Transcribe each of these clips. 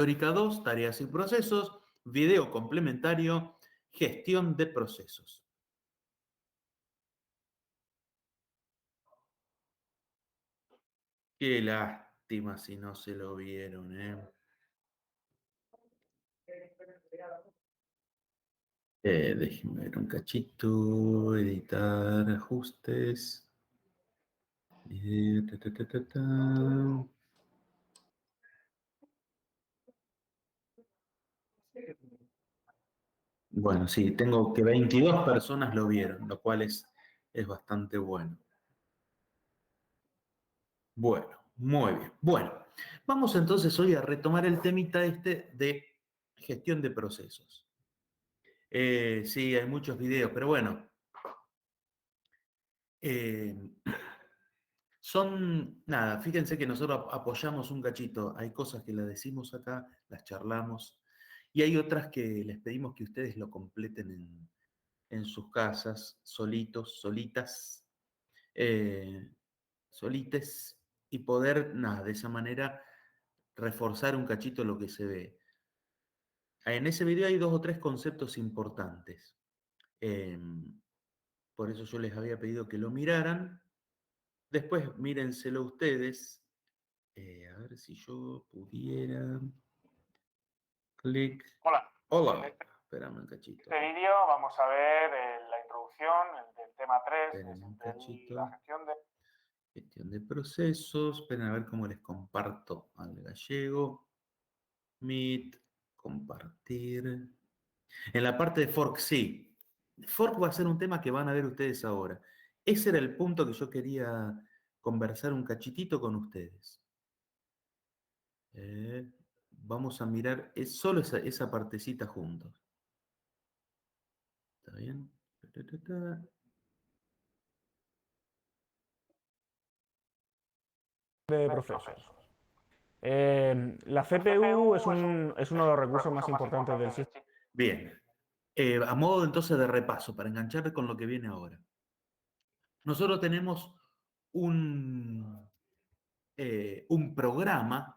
Teórica 2, tareas y procesos, video complementario, gestión de procesos. Qué lástima si no se lo vieron, ¿eh? Déjenme ver un cachito, editar, ajustes. Ta, ta, ta, ta, ta. Bueno, sí, tengo que 22 personas lo vieron, lo cual es bastante bueno. Bueno, muy bien. Bueno, vamos entonces hoy a retomar el temita este de gestión de procesos. Sí, hay muchos videos, pero bueno, eh, nada, fíjense que nosotros apoyamos un cachito. Hay cosas que las decimos acá, las charlamos, y hay otras que les pedimos que ustedes lo completen en sus casas, solitos, solitas, eh, solites, y poder, nada, de esa manera reforzar un cachito lo que se ve. En ese video hay 2 o 3 conceptos importantes. Por eso yo les había pedido que lo miraran. Después mírenselo ustedes. A ver si yo pudiera. Clic. Hola. Hola. Espérame un cachito. En este vídeo vamos a ver la introducción del tema 3, Esperen un de la cachito. gestión de... Gestión de procesos. Esperen a ver cómo les comparto al gallego. Meet. Compartir. En la parte de fork, sí. Fork va a ser un tema que van a ver ustedes ahora. Ese era el punto que yo quería conversar un cachitito con ustedes. Vamos a mirar solo esa partecita juntos. ¿Está bien? De procesos. La CPU es uno de los recursos más importantes del sistema. Bien. A modo entonces de repaso, para enganchar con lo que viene ahora. Nosotros tenemos un programa,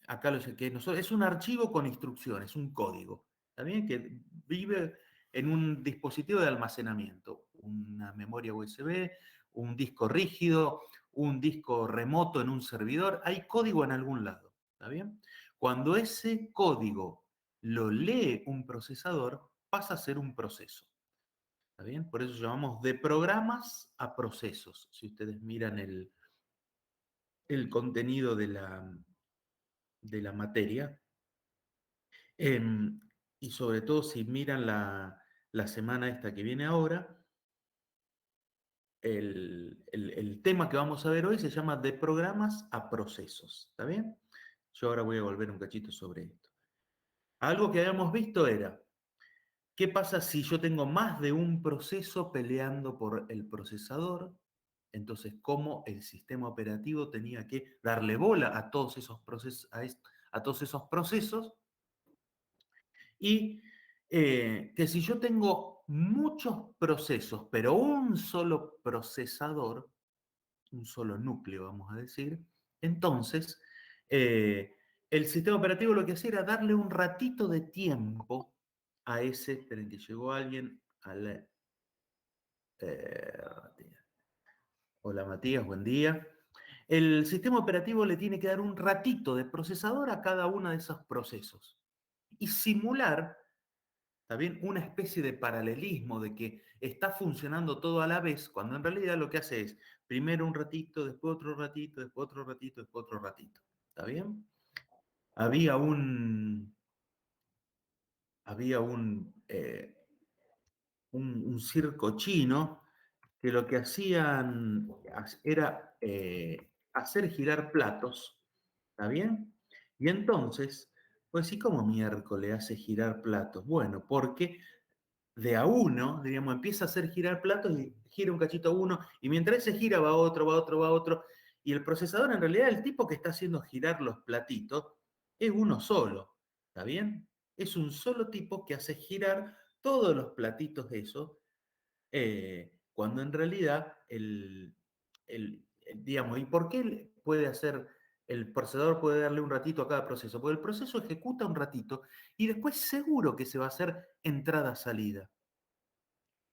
acá es un archivo con instrucciones, un código, ¿está bien? Que vive en un dispositivo de almacenamiento, una memoria USB, un disco rígido, un disco remoto en un servidor, hay código en algún lado, ¿está bien? Cuando ese código lo lee un procesador, pasa a ser un proceso. ¿Está bien? Por eso llamamos de programas a procesos. Si ustedes miran el contenido de la materia, y sobre todo si miran la semana esta que viene ahora, el tema que vamos a ver hoy se llama de programas a procesos. ¿Está bien? Yo ahora voy a volver un cachito sobre esto. Algo que habíamos visto era, ¿qué pasa si yo tengo más de un proceso peleando por el procesador? Entonces, ¿cómo el sistema operativo tenía que darle bola a todos esos procesos, a todos esos procesos? Y que si yo tengo muchos procesos, pero un solo procesador, un solo núcleo, vamos a decir, entonces el sistema operativo lo que hacía era darle un ratito de tiempo a ese, esperen que llegó alguien, hola Matías, buen día. El sistema operativo le tiene que dar un ratito de procesador a cada uno de esos procesos y simular, ¿está bien?, una especie de paralelismo de que está funcionando todo a la vez, cuando en realidad lo que hace es primero un ratito, después otro ratito, después otro ratito, después otro ratito. ¿Está bien? Había un circo chino que lo que hacían era hacer girar platos, ¿está bien? Y entonces, pues, ¿y cómo miércoles hace girar platos? Bueno, porque de a uno, diríamos, empieza a hacer girar platos y gira un cachito a uno, y mientras ese gira va otro, va otro, va otro, y el procesador, en realidad, el tipo que está haciendo girar los platitos, es uno solo, ¿está bien? Es un solo tipo que hace girar todos los platitos esos, cuando en realidad digamos, ¿y por qué puede hacer el procesador puede darle un ratito a cada proceso, porque el proceso ejecuta un ratito y después seguro que se va a hacer entrada-salida.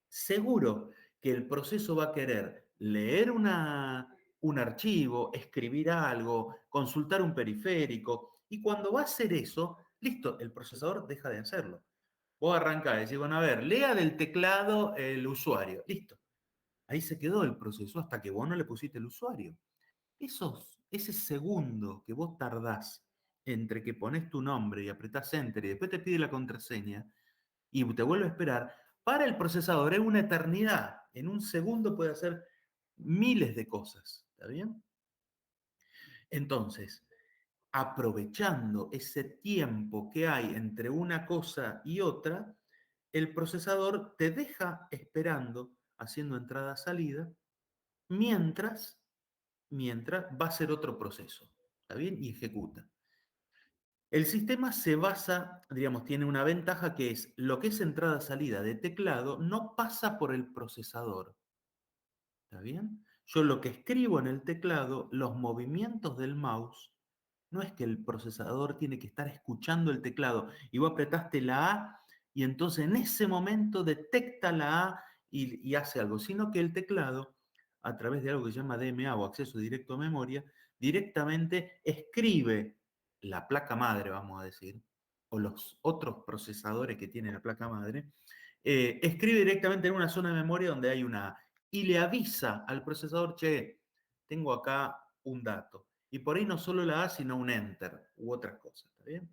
Seguro que el proceso va a querer leer un archivo, escribir algo, consultar un periférico, y cuando va a hacer eso, listo, el procesador deja de hacerlo. Vos arrancás y decís, bueno, a ver, lea del teclado el usuario, listo. Ahí se quedó el proceso hasta que vos no le pusiste el usuario. Ese segundo que vos tardás entre que pones tu nombre y apretás Enter y después te pide la contraseña y te vuelve a esperar, para el procesador es una eternidad. En un segundo puede hacer miles de cosas. ¿Está bien? Entonces, aprovechando ese tiempo que hay entre una cosa y otra, el procesador te deja esperando, haciendo entrada-salida, mientras va a ser otro proceso, ¿está bien? Y ejecuta. El sistema se basa, digamos, tiene una ventaja que es lo que es entrada-salida de teclado no pasa por el procesador, ¿está bien? Yo lo que escribo en el teclado, los movimientos del mouse, no es que el procesador tiene que estar escuchando el teclado y vos apretaste la A y entonces en ese momento detecta la A y hace algo, sino que el teclado, a través de algo que se llama DMA o acceso directo a memoria, directamente escribe la placa madre, vamos a decir, o los otros procesadores que tiene la placa madre, escribe directamente en una zona de memoria donde hay una A y le avisa al procesador, che, tengo acá un dato. Y por ahí no solo la A, sino un Enter u otras cosas, ¿está bien?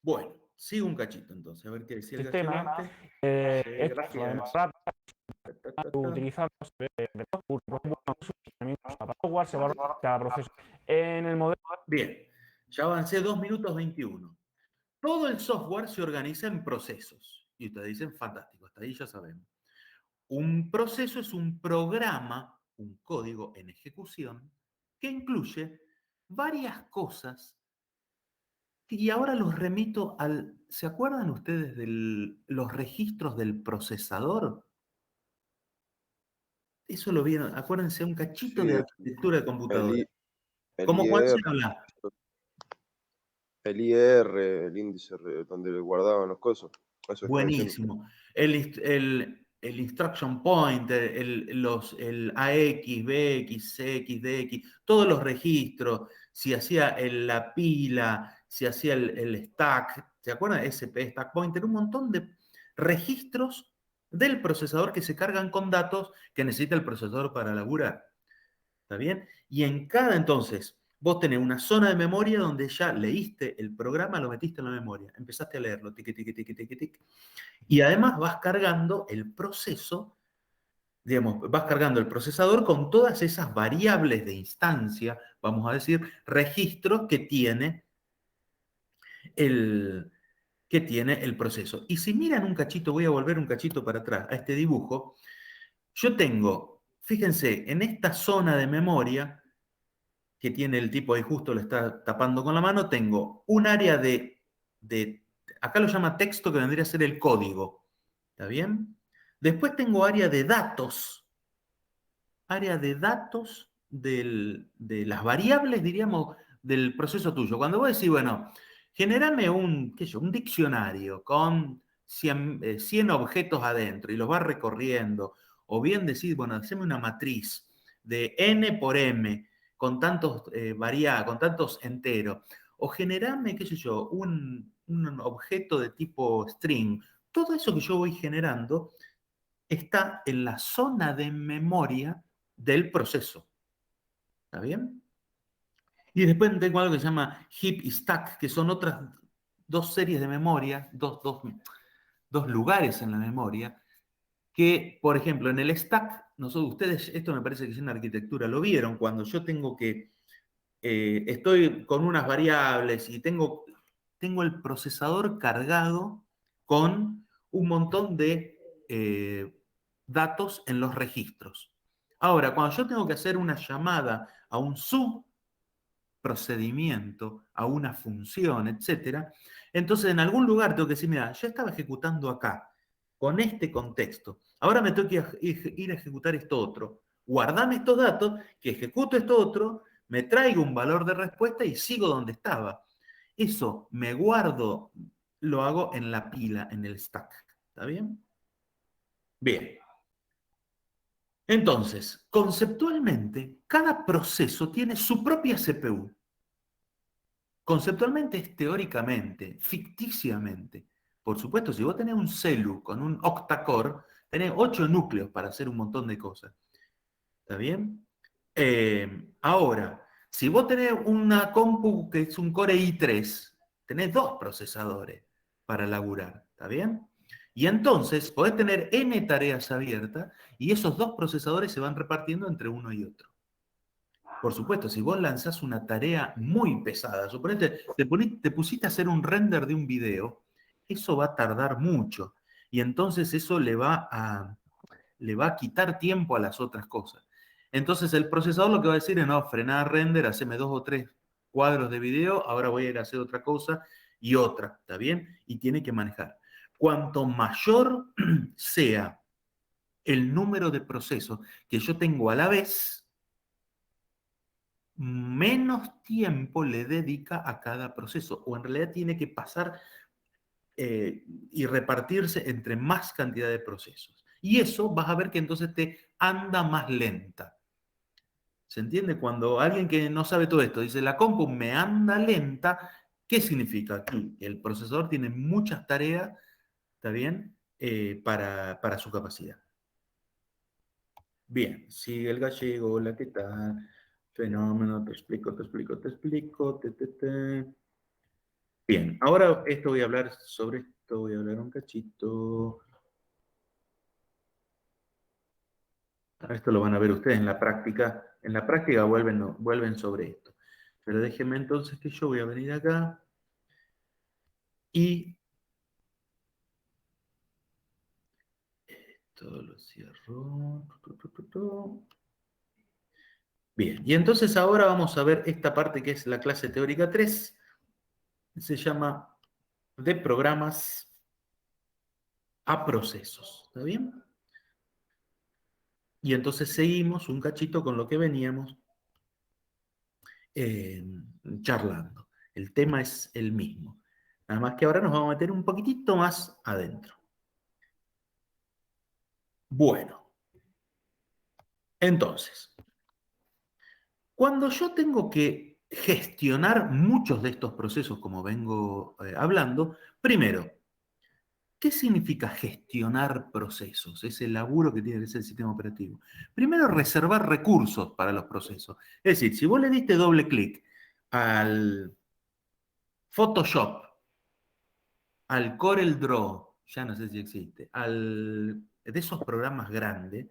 Bueno, sigo un cachito entonces, a ver qué decía el Sistema gachevante. hecho para Gracias. utilizando software, se va a cada proceso. En el modelo Bien, ya avancé 2 minutos 21. Todo el software se organiza en procesos. Y ustedes dicen, fantástico, hasta ahí ya sabemos. Un proceso es un programa, un código en ejecución, que incluye varias cosas. Y ahora los remito al... ¿Se acuerdan ustedes de los registros del procesador? Eso lo vieron. Acuérdense, un cachito Sí, de arquitectura de computadora. el ¿Cómo, Juan, se IR, habla? el IR, el índice donde le guardaban los cosas. Eso estaba diciendo. Buenísimo. El instruction pointer, el AX, BX, CX, DX, todos los registros, si hacía la pila, si hacía el stack, ¿se acuerdan? SP, stack pointer, un montón de registros del procesador que se cargan con datos que necesita el procesador para laburar. ¿Está bien? Y en cada entonces, vos tenés una zona de memoria donde ya leíste el programa, lo metiste en la memoria, empezaste a leerlo, tic, tic, tic, tic, tic, tic. Y además vas cargando el proceso, digamos, vas cargando el procesador con todas esas variables de instancia, vamos a decir, registros que tiene el, proceso. Y si miran un cachito, voy a volver un cachito para atrás a este dibujo, yo tengo, fíjense, en esta zona de memoria, que tiene el tipo ahí justo, lo está tapando con la mano, tengo un área acá lo llama texto, que vendría a ser el código, ¿está bien? Después tengo área de datos de las variables, diríamos, del proceso tuyo. Cuando vos decís, bueno, generame un diccionario con 100 objetos adentro y los vas recorriendo, o bien decís, bueno, haceme una matriz de n por m con tantos con tantos enteros, o generame, qué sé yo, un objeto de tipo string. Todo eso que yo voy generando está en la zona de memoria del proceso. ¿Está bien? Y después tengo algo que se llama heap y stack, que son otras dos series de memoria, dos lugares en la memoria, que, por ejemplo, en el stack, ustedes, esto me parece que es una arquitectura, lo vieron, cuando yo tengo que, estoy con unas variables y tengo el procesador cargado con un montón de datos en los registros. Ahora, cuando yo tengo que hacer una llamada a un subprocedimiento, a una función, etc., entonces en algún lugar tengo que decir, mira, yo estaba ejecutando acá, con este contexto. Ahora me tengo que ir a ejecutar esto otro. Guardame estos datos, que ejecuto esto otro, me traigo un valor de respuesta y sigo donde estaba. Eso me guardo, lo hago en la pila, en el stack. ¿Está bien? Bien. Entonces, conceptualmente, cada proceso tiene su propia CPU. Conceptualmente es teóricamente, ficticiamente. Por supuesto, si vos tenés un celu con un octa-core, tenés 8 núcleos para hacer un montón de cosas. ¿Está bien? Ahora, si vos tenés una compu que es un Core i3, tenés 2 procesadores para laburar. ¿Está bien? Y entonces podés tener n tareas abiertas y esos 2 procesadores se van repartiendo entre uno y otro. Por supuesto, si vos lanzás una tarea muy pesada, suponete, te pusiste a hacer un render de un video, eso va a tardar mucho. Y entonces eso le va a quitar tiempo a las otras cosas. Entonces el procesador lo que va a decir es, no, frená render, haceme 2 o 3 cuadros de video, ahora voy a ir a hacer otra cosa y otra, ¿está bien? Y tiene que manejar. Cuanto mayor sea el número de procesos que yo tengo a la vez, menos tiempo le dedica a cada proceso, o en realidad tiene que pasar y repartirse entre más cantidad de procesos. Y eso vas a ver que entonces te anda más lenta. ¿Se entiende? Cuando alguien que no sabe todo esto dice, la compu me anda lenta, ¿qué significa? Aquí el procesador tiene muchas tareas, ¿está bien? Para su capacidad. Bien, sigue el gallego, hola, ¿qué tal? Fenómeno, te explico. Bien, ahora esto voy a hablar sobre esto, voy a hablar un cachito. Esto lo van a ver ustedes en la práctica. En la práctica vuelven sobre esto. Pero déjenme entonces que yo voy a venir acá y esto lo cierro. Bien, y entonces ahora vamos a ver esta parte que es la clase teórica 3. Se llama de programas a procesos. ¿Está bien? Y entonces seguimos un cachito con lo que veníamos charlando. El tema es el mismo. Nada más que ahora nos vamos a meter un poquitito más adentro. Bueno, entonces, cuando yo tengo que gestionar muchos de estos procesos, como vengo hablando, primero, ¿qué significa gestionar procesos? Es el laburo que tiene que hacer el sistema operativo. Primero, reservar recursos para los procesos. Es decir, si vos le diste doble clic al Photoshop, al Corel Draw, ya no sé si existe, de esos programas grandes,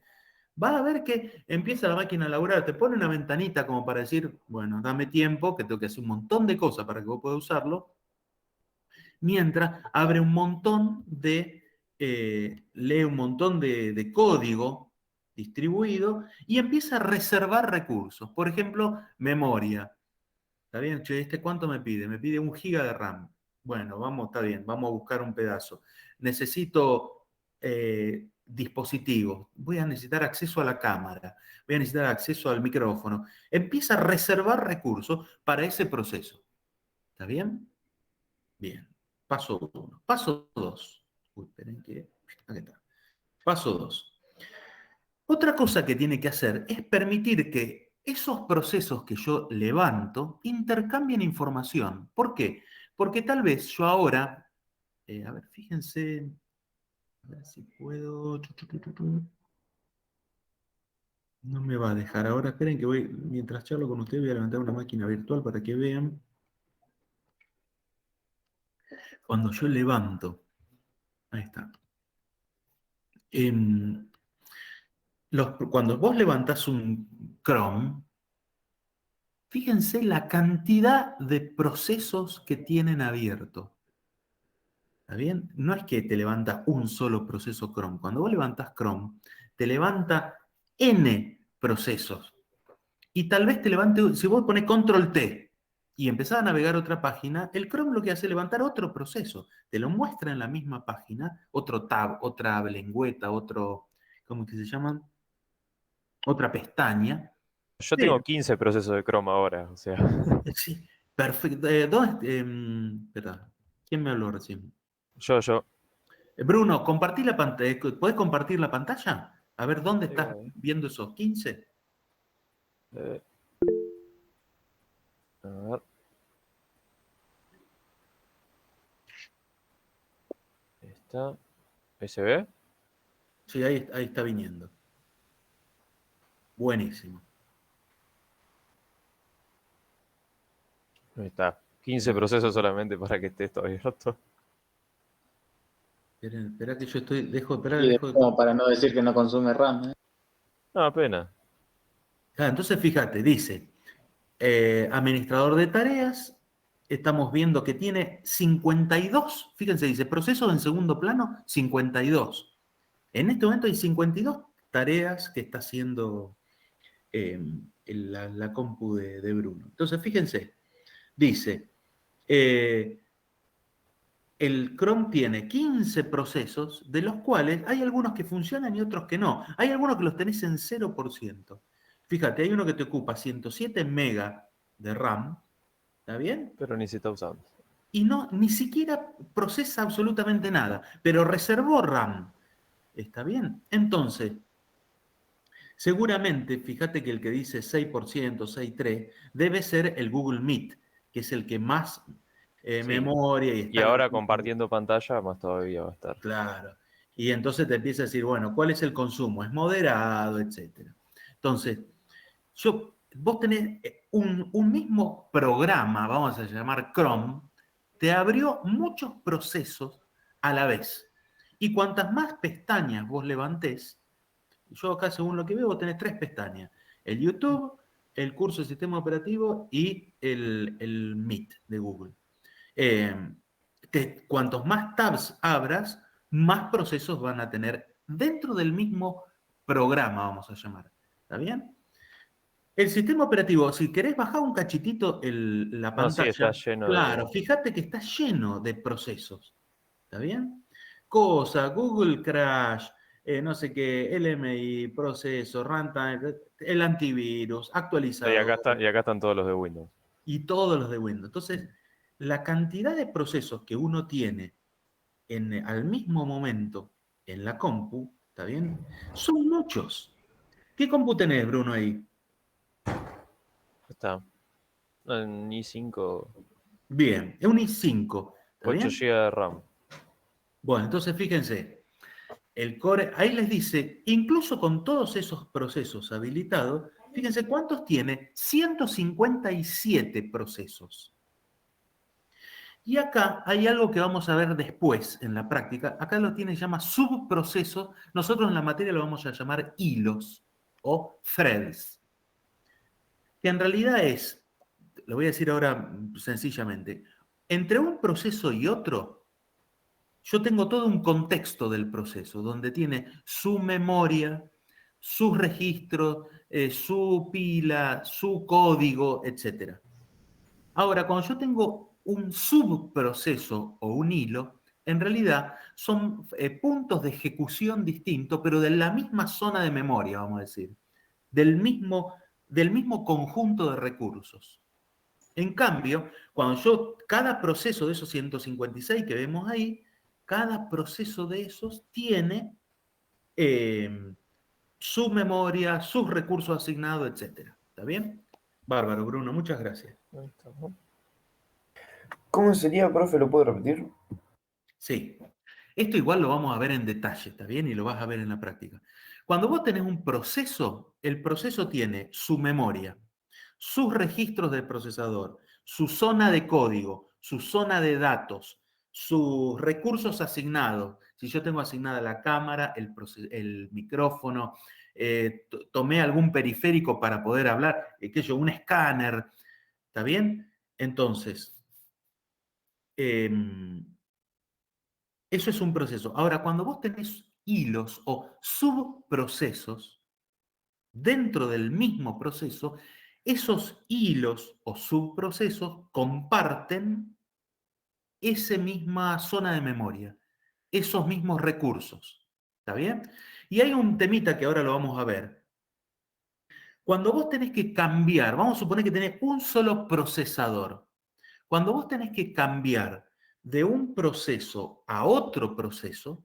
va a ver que empieza la máquina a laburar, te pone una ventanita como para decir, bueno, dame tiempo, que tengo que hacer un montón de cosas para que vos puedas usarlo, mientras abre un montón lee un montón de código distribuido y empieza a reservar recursos. Por ejemplo, memoria. ¿Está bien? Che, ¿este cuánto me pide? Me pide 1 GB de RAM. Bueno, vamos, está bien, vamos a buscar un pedazo. Necesito dispositivos. Voy a necesitar acceso a la cámara. Voy a necesitar acceso al micrófono. Empieza a reservar recursos para ese proceso. ¿Está bien? Bien. Paso 1. Paso 2. Uy, esperen que... Aquí está. Paso 2. Otra cosa que tiene que hacer es permitir que esos procesos que yo levanto intercambien información. ¿Por qué? Porque tal vez yo ahora, a ver, fíjense, a ver si puedo... No me va a dejar ahora. Esperen que voy, mientras charlo con ustedes, voy a levantar una máquina virtual para que vean. Cuando yo levanto, ahí está. Cuando vos levantás un Chrome, fíjense la cantidad de procesos que tienen abierto. ¿Está bien? No es que te levanta un solo proceso Chrome. Cuando vos levantás Chrome, te levanta N procesos. Y tal vez te levante, si vos pones Control T y empezás a navegar otra página, el Chrome lo que hace es levantar otro proceso. Te lo muestra en la misma página, otro tab, otra lengüeta, otro, ¿cómo que se llaman? Otra pestaña. Yo Sí, tengo 15 procesos de Chrome ahora, o sea. sí, perfecto. Espera, ¿quién me habló recién? Yo. Bruno, compartí la pantalla. ¿Puedes compartir la pantalla? A ver, ¿dónde Sí, estás voy. viendo esos 15? Eh, a ver. Ahí está. ¿Ahí se ve? Sí, ahí está viniendo. Buenísimo. Ahí está. 15 procesos solamente para que esté esto abierto. Espera que yo estoy. Espera, Y dejo de. como para no decir que no consume RAM, ¿eh? No, apenas. Entonces fíjate, dice, administrador de tareas, estamos viendo que tiene 52, fíjense, dice, procesos en segundo plano, 52. En este momento hay 52 tareas que está haciendo la compu de Bruno. Entonces, fíjense, dice, el Chrome tiene 15 procesos, de los cuales hay algunos que funcionan y otros que no. Hay algunos que los tenés en 0%. Fíjate, hay uno que te ocupa 107 megas de RAM, ¿está bien? Pero ni se está usando. Y no, ni siquiera procesa absolutamente nada, pero reservó RAM, ¿está bien? Entonces, seguramente, fíjate que el que dice 6%, 6,3, debe ser el Google Meet, que es el que más Sí. memoria y Y está ahora gratuito. compartiendo pantalla, más todavía va a estar. Claro. Y entonces te empieza a decir, bueno, ¿cuál es el consumo? Es moderado, etcétera. Entonces, vos tenés un mismo programa, vamos a llamar Chrome, te abrió muchos procesos a la vez. Y cuantas más pestañas vos levantés, yo acá según lo que veo, vos tenés 3 pestañas. El YouTube, el curso de sistema operativo y el Meet de Google. Cuantos más tabs abras, más procesos van a tener dentro del mismo programa, vamos a llamar. ¿Está bien? El sistema operativo, si querés bajar un cachitito la No, sí, está pantalla, lleno claro, de. fíjate que está lleno de procesos. ¿Está bien? Cosa, Google Crash, no sé qué, LMI, proceso, runtime, el antivirus, Y actualizador acá están todos los de Windows. y todos los de Windows. Entonces, la cantidad de procesos que uno tiene al mismo momento en la compu, ¿está bien? Son muchos. ¿Qué compu tenés, Bruno, ahí? Está. No, en i5, Bien, es un i5, ¿está 8 bien? GB de RAM. Bueno, entonces fíjense, el core, ahí les dice, incluso con todos esos procesos habilitados, fíjense cuántos tiene, 157 procesos. Y acá hay algo que vamos a ver después en la práctica. Acá lo tiene, se llama subprocesos. Nosotros en la materia lo vamos a llamar hilos o threads. Que en realidad es, lo voy a decir ahora sencillamente, entre un proceso y otro, yo tengo todo un contexto del proceso, donde tiene su memoria, sus registros, su pila, su código, etc. Ahora, cuando yo tengo un subproceso o un hilo, en realidad son puntos de ejecución distintos, pero de la misma zona de memoria, vamos a decir, del mismo conjunto de recursos. En cambio, cada proceso de esos 156 que vemos ahí, cada proceso de esos tiene su memoria, sus recursos asignados, etc. ¿Está bien? Bárbaro, Bruno, muchas gracias. Ahí está, ¿no? ¿Cómo sería, profe? ¿Lo puede repetir? Sí. Esto igual lo vamos a ver en detalle, ¿está bien? Y lo vas a ver en la práctica. Cuando vos tenés un proceso, el proceso tiene su memoria, sus registros del procesador, su zona de código, su zona de datos, sus recursos asignados. Si yo tengo asignada la cámara, el micrófono, tomé algún periférico para poder hablar, qué sé yo, un escáner, ¿está bien? Entonces, eso es un proceso. Ahora, cuando vos tenés hilos o subprocesos dentro del mismo proceso, esos hilos o subprocesos comparten esa misma zona de memoria, esos mismos recursos. ¿Está bien? Y hay un temita que ahora lo vamos a ver. Cuando vos tenés que cambiar, vamos a suponer que tenés un solo procesador. Cuando vos tenés que cambiar de un proceso a otro proceso,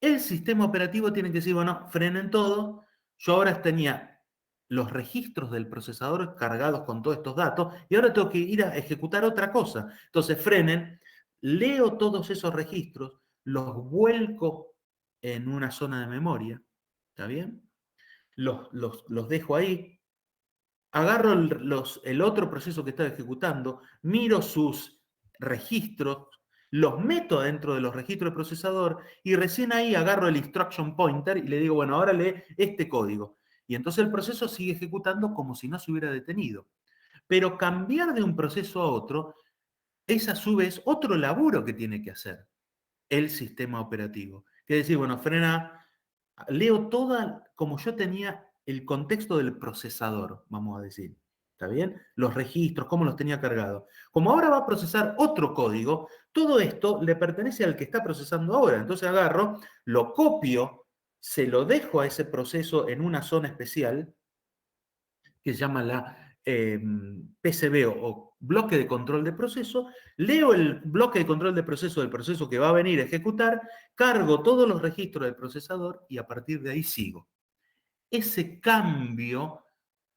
el sistema operativo tiene que decir, bueno, frenen todo. Yo ahora tenía los registros del procesador cargados con todos estos datos y ahora tengo que ir a ejecutar otra cosa. Entonces frenen, leo todos esos registros, los vuelco en una zona de memoria, ¿está bien? Los dejo ahí, agarro el otro proceso que estaba ejecutando, miro sus registros, los meto dentro de los registros del procesador y recién ahí agarro el instruction pointer y le digo, bueno, ahora lee este código. Y entonces el proceso sigue ejecutando como si no se hubiera detenido. Pero cambiar de un proceso a otro es a su vez otro laburo que tiene que hacer el sistema operativo. Que decir, bueno, frena, leo toda, como yo tenía el contexto del procesador, vamos a decir. ¿Está bien? Los registros, cómo los tenía cargados. Como ahora va a procesar otro código, todo esto le pertenece al que está procesando ahora. Entonces agarro, lo copio, se lo dejo a ese proceso en una zona especial, que se llama la PCB o bloque de control de proceso, leo el bloque de control de proceso del proceso que va a venir a ejecutar, cargo todos los registros del procesador y a partir de ahí sigo. Ese cambio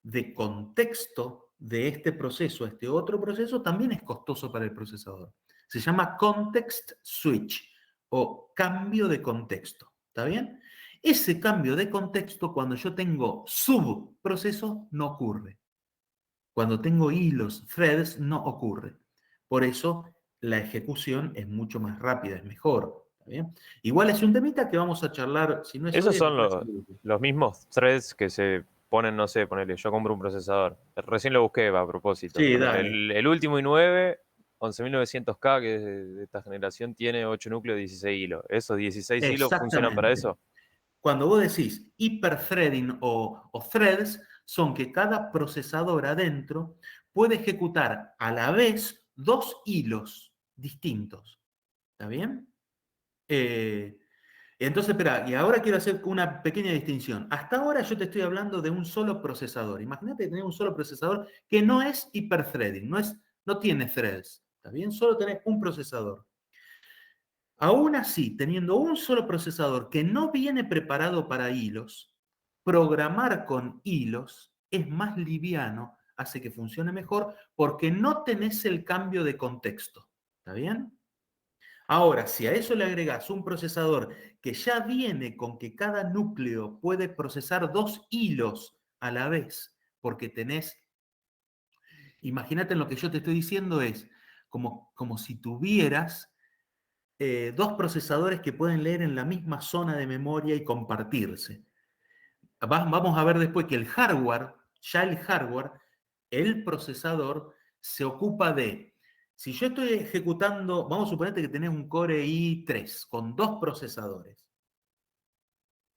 de contexto de este proceso a este otro proceso también es costoso para el procesador. Se llama context switch o cambio de contexto. ¿Está bien? Ese cambio de contexto cuando yo tengo subprocesos no ocurre. Cuando tengo hilos, threads, no ocurre. Por eso la ejecución es mucho más rápida, es mejor. ¿Está bien? Igual es un temita que vamos a charlar, si no es Esos hoy, son después. los mismos threads que se ponen, no sé, ponele, yo compro un procesador. Recién lo busqué a propósito. Sí, Ponele, dale. el último i9, 11900K, que es de esta generación, tiene 8 núcleos, 16 hilos. ¿Esos 16 hilos funcionan para Exactamente. eso? Cuando vos decís hiperthreading o threads, son que cada procesador adentro puede ejecutar a la vez dos hilos distintos. ¿Está bien? Entonces, espera, y ahora quiero hacer una pequeña distinción. Hasta ahora yo te estoy hablando de un solo procesador. Imagínate tener un solo procesador que no es hiperthreading, no tiene threads. ¿Está bien? Solo tenés un procesador. Aún así, teniendo un solo procesador que no viene preparado para hilos, programar con hilos es más liviano, hace que funcione mejor porque no tenés el cambio de contexto. ¿Está bien? Ahora, si a eso le agregas un procesador que ya viene con que cada núcleo puede procesar dos hilos a la vez, porque tenés, imagínate lo que yo te estoy diciendo es como si tuvieras dos procesadores que pueden leer en la misma zona de memoria y compartirse. Vamos a ver después que el hardware, el procesador, se ocupa de, si yo estoy ejecutando, vamos a suponerte que tenés un Core i3 con dos procesadores.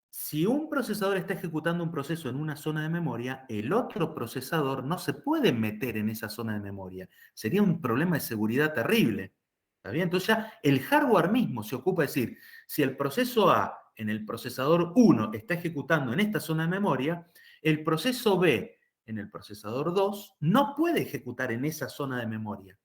Si un procesador está ejecutando un proceso en una zona de memoria, el otro procesador no se puede meter en esa zona de memoria. Sería un problema de seguridad terrible. ¿Está bien? Entonces ya el hardware mismo se ocupa de decir, si el proceso A en el procesador 1 está ejecutando en esta zona de memoria, el proceso B en el procesador 2 no puede ejecutar en esa zona de memoria,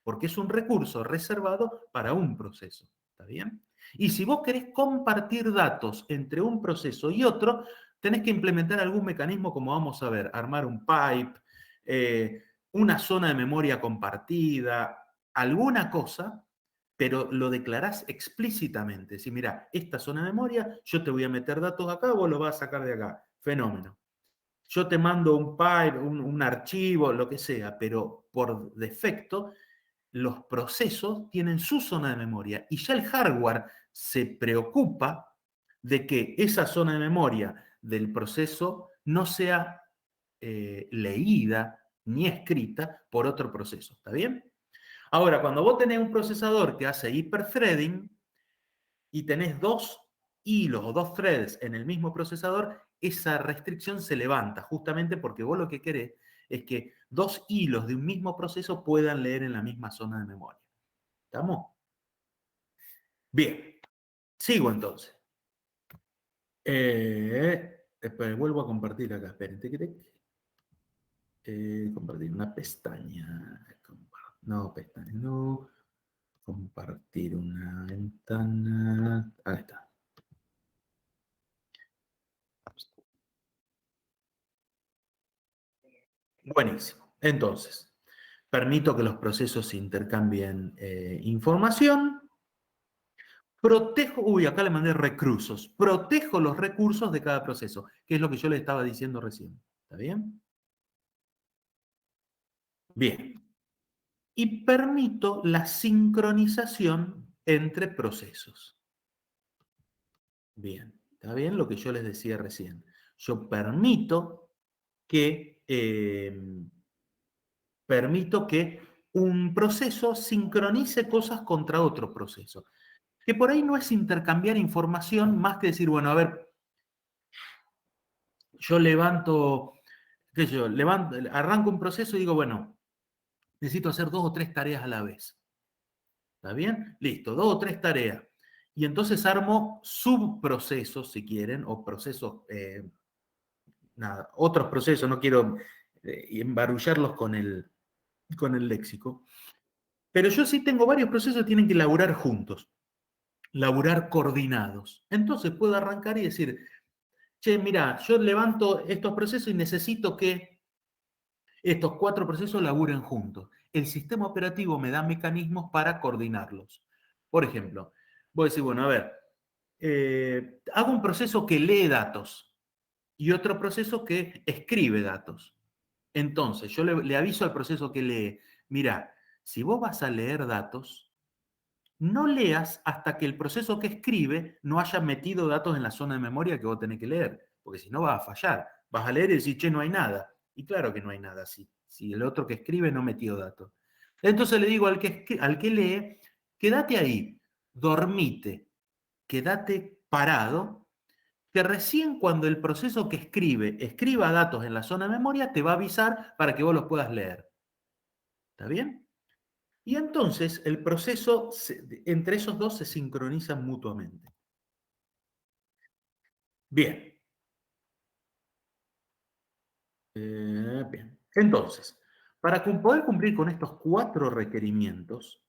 porque es un recurso reservado para un proceso. ¿Está bien? Y si vos querés compartir datos entre un proceso y otro, tenés que implementar algún mecanismo como vamos a ver, armar un pipe, una zona de memoria compartida, alguna cosa, pero lo declarás explícitamente. Si mira, esta zona de memoria, yo te voy a meter datos acá, vos lo vas a sacar de acá. Fenómeno. Yo te mando un pipe, un archivo, lo que sea, pero por defecto los procesos tienen su zona de memoria y ya el hardware se preocupa de que esa zona de memoria del proceso no sea leída ni escrita por otro proceso. ¿Está bien? Ahora, cuando vos tenés un procesador que hace hiperthreading y tenés dos hilos o dos threads en el mismo procesador, esa restricción se levanta justamente porque vos lo que querés es que dos hilos de un mismo proceso puedan leer en la misma zona de memoria. ¿Estamos? Bien. Sigo entonces. vuelvo a compartir acá. Esperen, compartir una pestaña. No, pestaña, no. Compartir una ventana. Ahí está. Buenísimo. Entonces, permito que los procesos intercambien información. Protejo, acá le mandé recursos. Protejo los recursos de cada proceso, que es lo que yo le estaba diciendo recién. ¿Está bien? Bien. Y permito la sincronización entre procesos. Bien. ¿Está bien lo que yo les decía recién? Yo permito que un proceso sincronice cosas contra otro proceso. Que por ahí no es intercambiar información más que decir, bueno, a ver, yo levanto, qué sé yo, arranco un proceso y digo, bueno, necesito hacer 2 o 3 tareas a la vez. ¿Está bien? Listo, 2 o 3 tareas. Y entonces armo subprocesos, si quieren, o procesos, otros procesos, no quiero embarullarlos con el léxico. Pero yo sí tengo varios procesos que tienen que laburar juntos, laburar coordinados. Entonces puedo arrancar y decir, che, mira, yo levanto estos procesos y necesito que estos 4 procesos laburen juntos. El sistema operativo me da mecanismos para coordinarlos. Por ejemplo, voy a decir, bueno, a ver, hago un proceso que lee datos y otro proceso que escribe datos. Entonces, yo le aviso al proceso que lee, mira, si vos vas a leer datos, no leas hasta que el proceso que escribe no haya metido datos en la zona de memoria que vos tenés que leer, porque si no vas a fallar. Vas a leer y decir, che, no hay nada. Y claro que no hay nada si el otro que escribe no metió datos. Entonces le digo al que lee, quédate ahí, dormite, quédate parado, que recién cuando el proceso que escriba datos en la zona de memoria, te va a avisar para que vos los puedas leer. ¿Está bien? Y entonces el proceso, entre esos dos se sincronizan mutuamente. Bien. Bien. Entonces, para poder cumplir con estos 4 requerimientos,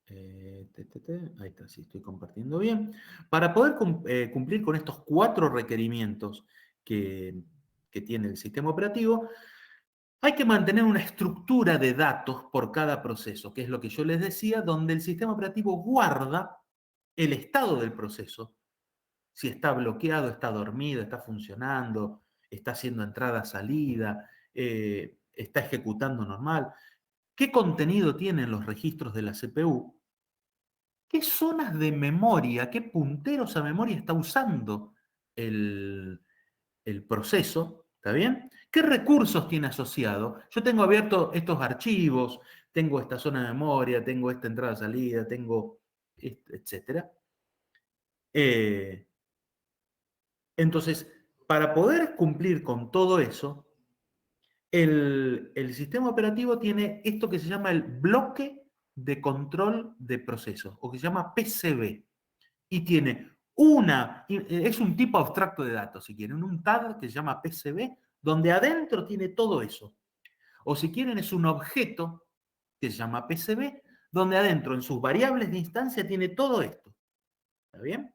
ahí está, sí, estoy compartiendo bien. Para poder cumplir con estos 4 requerimientos que tiene el sistema operativo, hay que mantener una estructura de datos por cada proceso, que es lo que yo les decía, donde el sistema operativo guarda el estado del proceso, si está bloqueado, está dormido, está funcionando, está haciendo entrada, salida, está ejecutando normal, qué contenido tienen los registros de la CPU, qué zonas de memoria, qué punteros a memoria está usando el proceso, ¿está bien? ¿Qué recursos tiene asociado? Yo tengo abierto estos archivos, tengo esta zona de memoria, tengo esta entrada-salida, tengo, etcétera. Entonces, para poder cumplir con todo eso, el sistema operativo tiene esto que se llama el bloque de control de procesos, o que se llama PCB, y tiene es un tipo abstracto de datos, si quieren, un TAD que se llama PCB, donde adentro tiene todo eso. O si quieren, es un objeto que se llama PCB, donde adentro, en sus variables de instancia, tiene todo esto. ¿Está bien?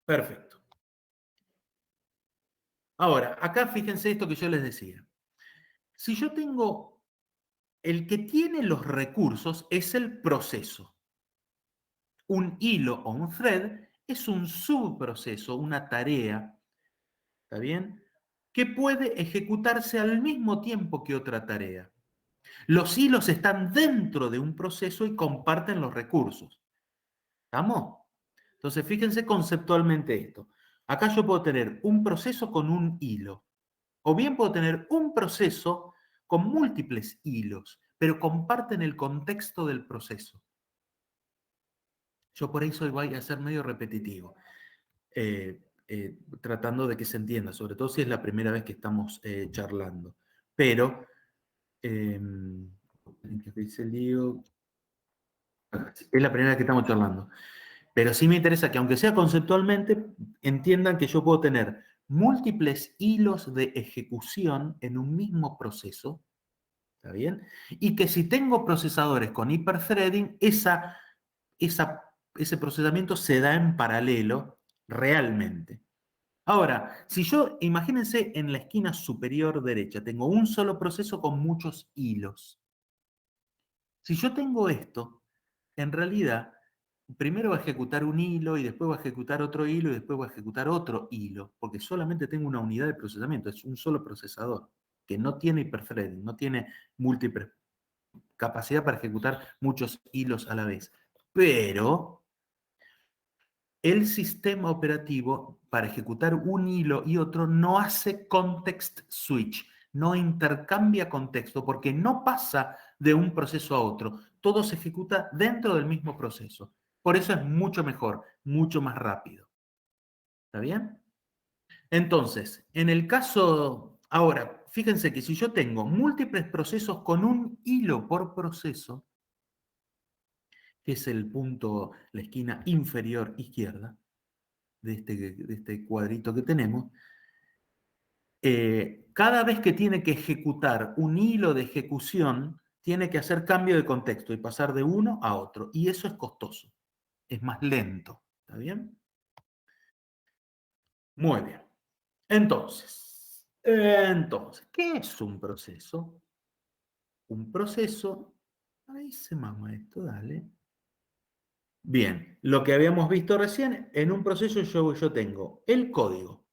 Perfecto. Ahora, acá fíjense esto que yo les decía. Si yo tengo, el que tiene los recursos es el proceso. Un hilo o un thread es un subproceso, una tarea, ¿está bien? Que puede ejecutarse al mismo tiempo que otra tarea. Los hilos están dentro de un proceso y comparten los recursos. ¿Estamos? Entonces, fíjense conceptualmente esto. Acá yo puedo tener un proceso con un hilo. O bien puedo tener un proceso con múltiples hilos, pero comparten el contexto del proceso. Yo por eso voy a ser medio repetitivo, tratando de que se entienda, sobre todo si es la primera vez que estamos charlando. Pero, es la primera vez que estamos charlando. Pero sí me interesa que, aunque sea conceptualmente, entiendan que yo puedo tener múltiples hilos de ejecución en un mismo proceso, ¿está bien? Y que si tengo procesadores con hiperthreading, ese procesamiento se da en paralelo realmente. Ahora, si yo, imagínense en la esquina superior derecha, tengo un solo proceso con muchos hilos. Si yo tengo esto, en realidad, primero va a ejecutar un hilo y después va a ejecutar otro hilo y después va a ejecutar otro hilo, porque solamente tengo una unidad de procesamiento, es un solo procesador, que no tiene hiperthreading, no tiene múltiple capacidad para ejecutar muchos hilos a la vez. Pero el sistema operativo, para ejecutar un hilo y otro, no hace context switch, no intercambia contexto, porque no pasa de un proceso a otro. Todo se ejecuta dentro del mismo proceso. Por eso es mucho mejor, mucho más rápido. ¿Está bien? Entonces, en el caso, ahora, fíjense que si yo tengo múltiples procesos con un hilo por proceso, que es el punto, la esquina inferior izquierda de este cuadrito que tenemos, cada vez que tiene que ejecutar un hilo de ejecución, tiene que hacer cambio de contexto y pasar de uno a otro. Y eso es costoso, es más lento. ¿Está bien? Muy bien. Entonces, ¿qué es un proceso? Un proceso, ahí se mama esto, dale. Bien, lo que habíamos visto recién, en un proceso yo tengo el código,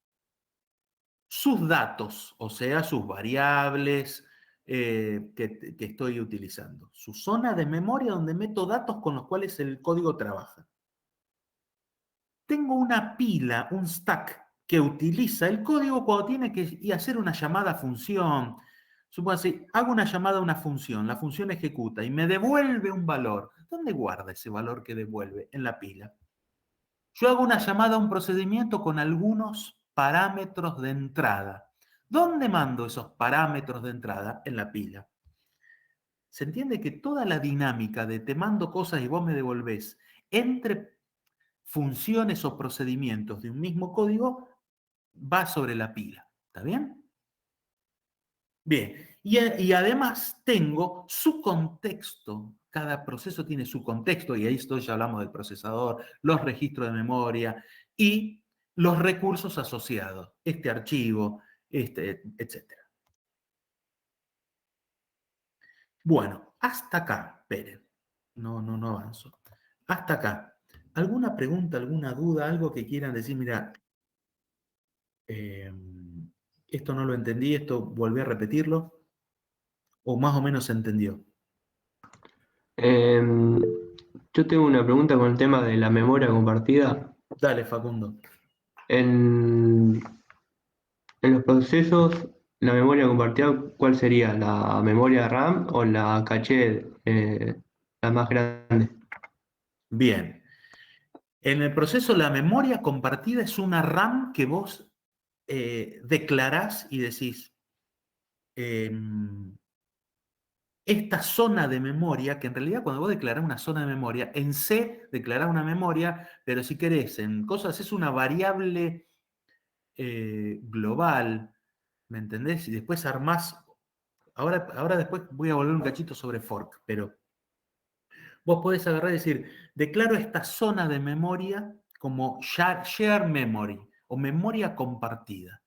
sus datos, o sea, sus variables que estoy utilizando, su zona de memoria donde meto datos con los cuales el código trabaja. Tengo una pila, un stack, que utiliza el código cuando tiene que hacer una llamada a función. Supóngase, hago una llamada a una función, la función ejecuta y me devuelve un valor. ¿Dónde guarda ese valor que devuelve? En la pila. Yo hago una llamada a un procedimiento con algunos parámetros de entrada. ¿Dónde mando esos parámetros de entrada? En la pila. ¿Se entiende que toda la dinámica de te mando cosas y vos me devolvés entre funciones o procedimientos de un mismo código va sobre la pila? ¿Está bien? Bien, y además tengo su contexto. Cada proceso tiene su contexto, y ahí ya hablamos del procesador, los registros de memoria y los recursos asociados, este archivo, etc. Bueno, hasta acá, esperen, no avanzo. Hasta acá. ¿Alguna pregunta, alguna duda, algo que quieran decir? Mira, esto no lo entendí, esto volví a repetirlo, o más o menos se entendió. Yo tengo una pregunta con el tema de la memoria compartida. Dale, Facundo. En los procesos, la memoria compartida, ¿cuál sería? ¿La memoria RAM o la caché, la más grande? Bien. En el proceso, la memoria compartida es una RAM que vos declarás y decís, esta zona de memoria, que en realidad cuando vos declarás una zona de memoria, en C declarás una memoria, pero si querés, en cosas es una variable global, ¿me entendés? Y después armás, ahora después voy a volver un cachito sobre fork, pero vos podés agarrar y decir, declaro esta zona de memoria como share memory o memoria compartida.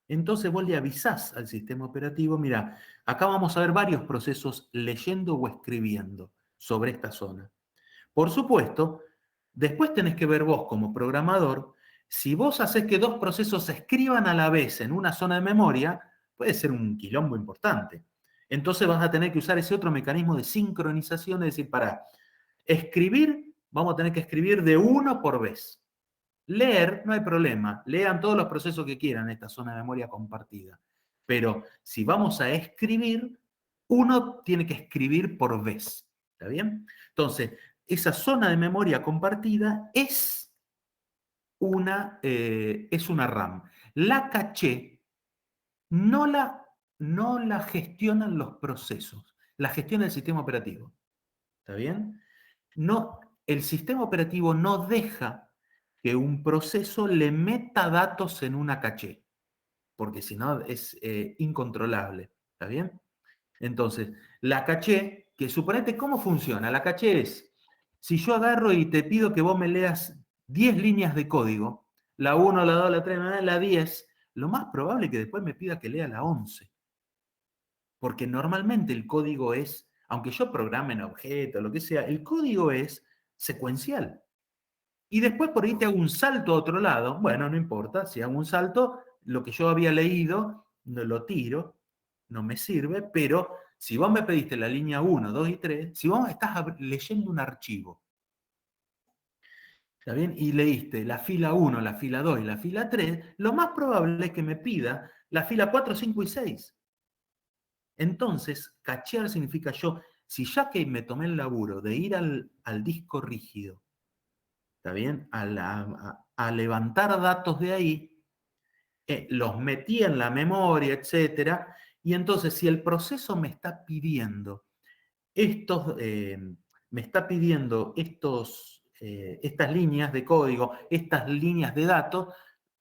Entonces vos le avisás al sistema operativo, mira, acá vamos a ver varios procesos leyendo o escribiendo sobre esta zona. Por supuesto, después tenés que ver vos como programador, si vos haces que dos procesos se escriban a la vez en una zona de memoria, puede ser un quilombo importante. Entonces vas a tener que usar ese otro mecanismo de sincronización, es decir, para escribir, vamos a tener que escribir de uno por vez. Leer, no hay problema, lean todos los procesos que quieran en esta zona de memoria compartida. Pero si vamos a escribir, uno tiene que escribir por vez. ¿Está bien? Entonces, esa zona de memoria compartida es una RAM. La caché no la gestionan los procesos, la gestiona el sistema operativo. ¿Está bien? No, el sistema operativo no deja que un proceso le meta datos en una caché, porque si no es incontrolable, ¿está bien? Entonces, la caché, que suponete cómo funciona, la caché es, si yo agarro y te pido que vos me leas 10 líneas de código, la 1, la 2, la 3, la 10, lo más probable es que después me pida que lea la 11. Porque normalmente el código es, aunque yo programe en objeto, lo que sea, el código es secuencial. Y después por ahí te hago un salto a otro lado. Bueno, no importa, si hago un salto, lo que yo había leído, no lo tiro, no me sirve, pero si vos me pediste la línea 1, 2 y 3, si vos estás leyendo un archivo, ¿está bien? Y leíste la fila 1, la fila 2 y la fila 3, lo más probable es que me pida la fila 4, 5 y 6. Entonces, cachear significa yo, si ya que me tomé el laburo de ir al disco rígido, ¿está bien? A levantar datos de ahí, los metí en la memoria, etcétera, y entonces si el proceso me está pidiendo estas líneas de código, estas líneas de datos,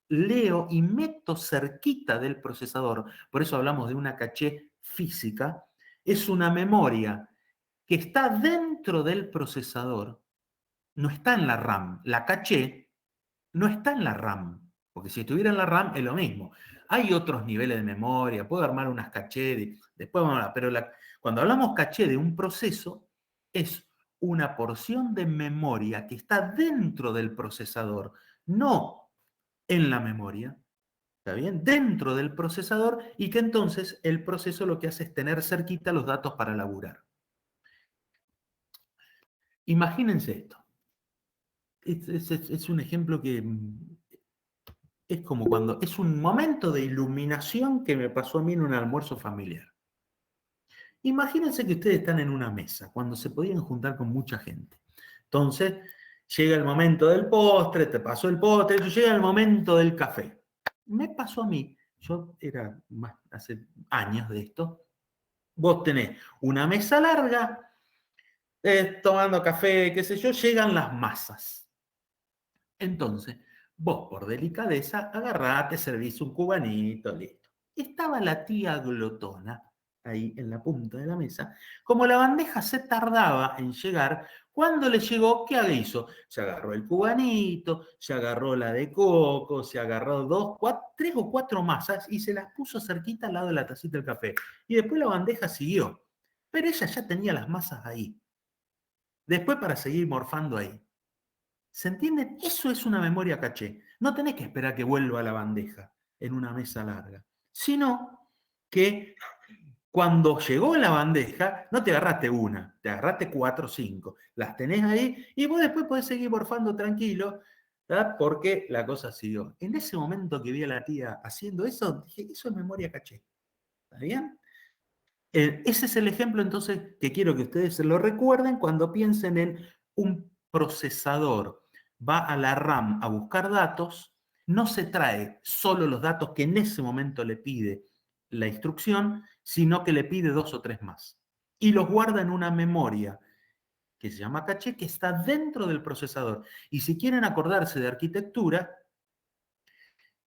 leo y meto cerquita del procesador. Por eso hablamos de una caché física. Es una memoria que está dentro del procesador, no está en la RAM. La caché no está en la RAM, porque si estuviera en la RAM es lo mismo. Hay otros niveles de memoria, puedo armar unas caché, después vamos a hablar, pero cuando hablamos caché de un proceso, es una porción de memoria que está dentro del procesador, no en la memoria, ¿está bien? Dentro del procesador, y que entonces el proceso lo que hace es tener cerquita los datos para laburar. Imagínense esto. Es un ejemplo que es como cuando es un momento de iluminación que me pasó a mí en un almuerzo familiar. Imagínense que ustedes están en una mesa, cuando se podían juntar con mucha gente. Entonces, llega el momento del postre, te pasó el postre, llega el momento del café. Me pasó a mí, yo era hace años de esto, vos tenés una mesa larga, tomando café, qué sé yo, llegan las masas. Entonces, vos por delicadeza agarrate, servís un cubanito, listo. Estaba la tía glotona ahí en la punta de la mesa. Como la bandeja se tardaba en llegar, cuando le llegó, ¿qué hizo? Se agarró el cubanito, se agarró la de coco, se agarró tres o cuatro masas y se las puso cerquita al lado de la tacita del café. Y después la bandeja siguió. Pero ella ya tenía las masas ahí. Después para seguir morfando ahí. ¿Se entienden? Eso es una memoria caché. No tenés que esperar que vuelva a la bandeja en una mesa larga, sino que cuando llegó la bandeja, no te agarraste una, te agarraste 4 o 5. Las tenés ahí y vos después podés seguir morfando tranquilo, ¿verdad? Porque la cosa siguió. En ese momento que vi a la tía haciendo eso, dije, eso es memoria caché. ¿Está bien? Ese es el ejemplo entonces que quiero que ustedes se lo recuerden cuando piensen en un procesador. Va a la RAM a buscar datos, no se trae solo los datos que en ese momento le pide la instrucción, sino que le pide 2 o 3 más. Y los guarda en una memoria que se llama caché, que está dentro del procesador. Y si quieren acordarse de arquitectura,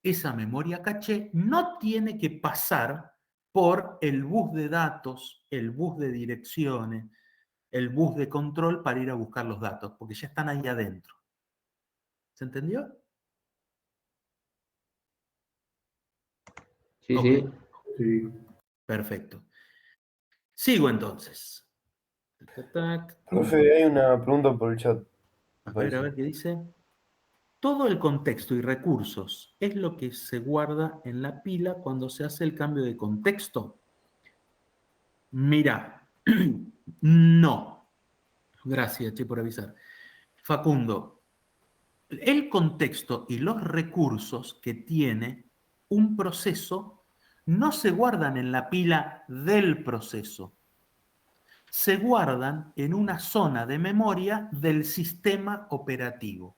esa memoria caché no tiene que pasar por el bus de datos, el bus de direcciones, el bus de control para ir a buscar los datos, porque ya están ahí adentro. ¿Se entendió? Sí, Ok. Sí. Perfecto. Sigo entonces. Profe, hay una pregunta por el chat. A ver qué dice. Todo el contexto y recursos es lo que se guarda en la pila cuando se hace el cambio de contexto. Mira, no. Gracias, Che, por avisar. Facundo, el contexto y los recursos que tiene un proceso no se guardan en la pila del proceso. Se guardan en una zona de memoria del sistema operativo.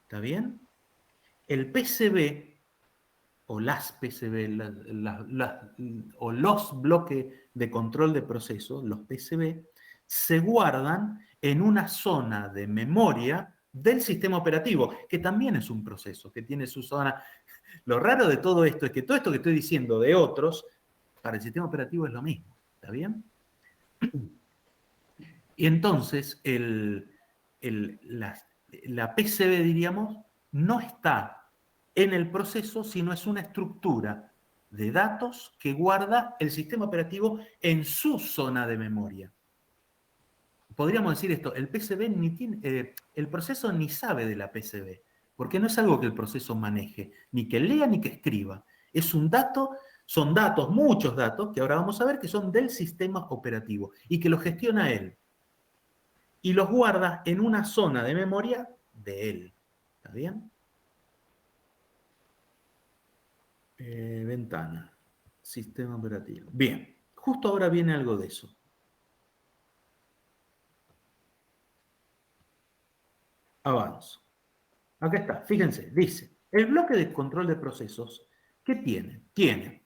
¿Está bien? El PCB o las PCB o los bloques de control de proceso, los PCB, se guardan en una zona de memoria del sistema operativo, que también es un proceso, que tiene su zona. Lo raro de todo esto es que todo esto que estoy diciendo de otros, para el sistema operativo es lo mismo. ¿Está bien? Y entonces la PCB, diríamos, no está en el proceso, sino es una estructura de datos que guarda el sistema operativo en su zona de memoria. Podríamos decir esto, el PCB ni tiene, el proceso ni sabe de la PCB, porque no es algo que el proceso maneje, ni que lea ni que escriba. Es un dato, son datos, muchos datos, que ahora vamos a ver que son del sistema operativo y que los gestiona él. Y los guarda en una zona de memoria de él. ¿Está bien? Ventana. Sistema operativo. Bien. Justo ahora viene algo de eso. Avanzo. Acá está. Fíjense. Dice, el bloque de control de procesos, ¿qué tiene? Tiene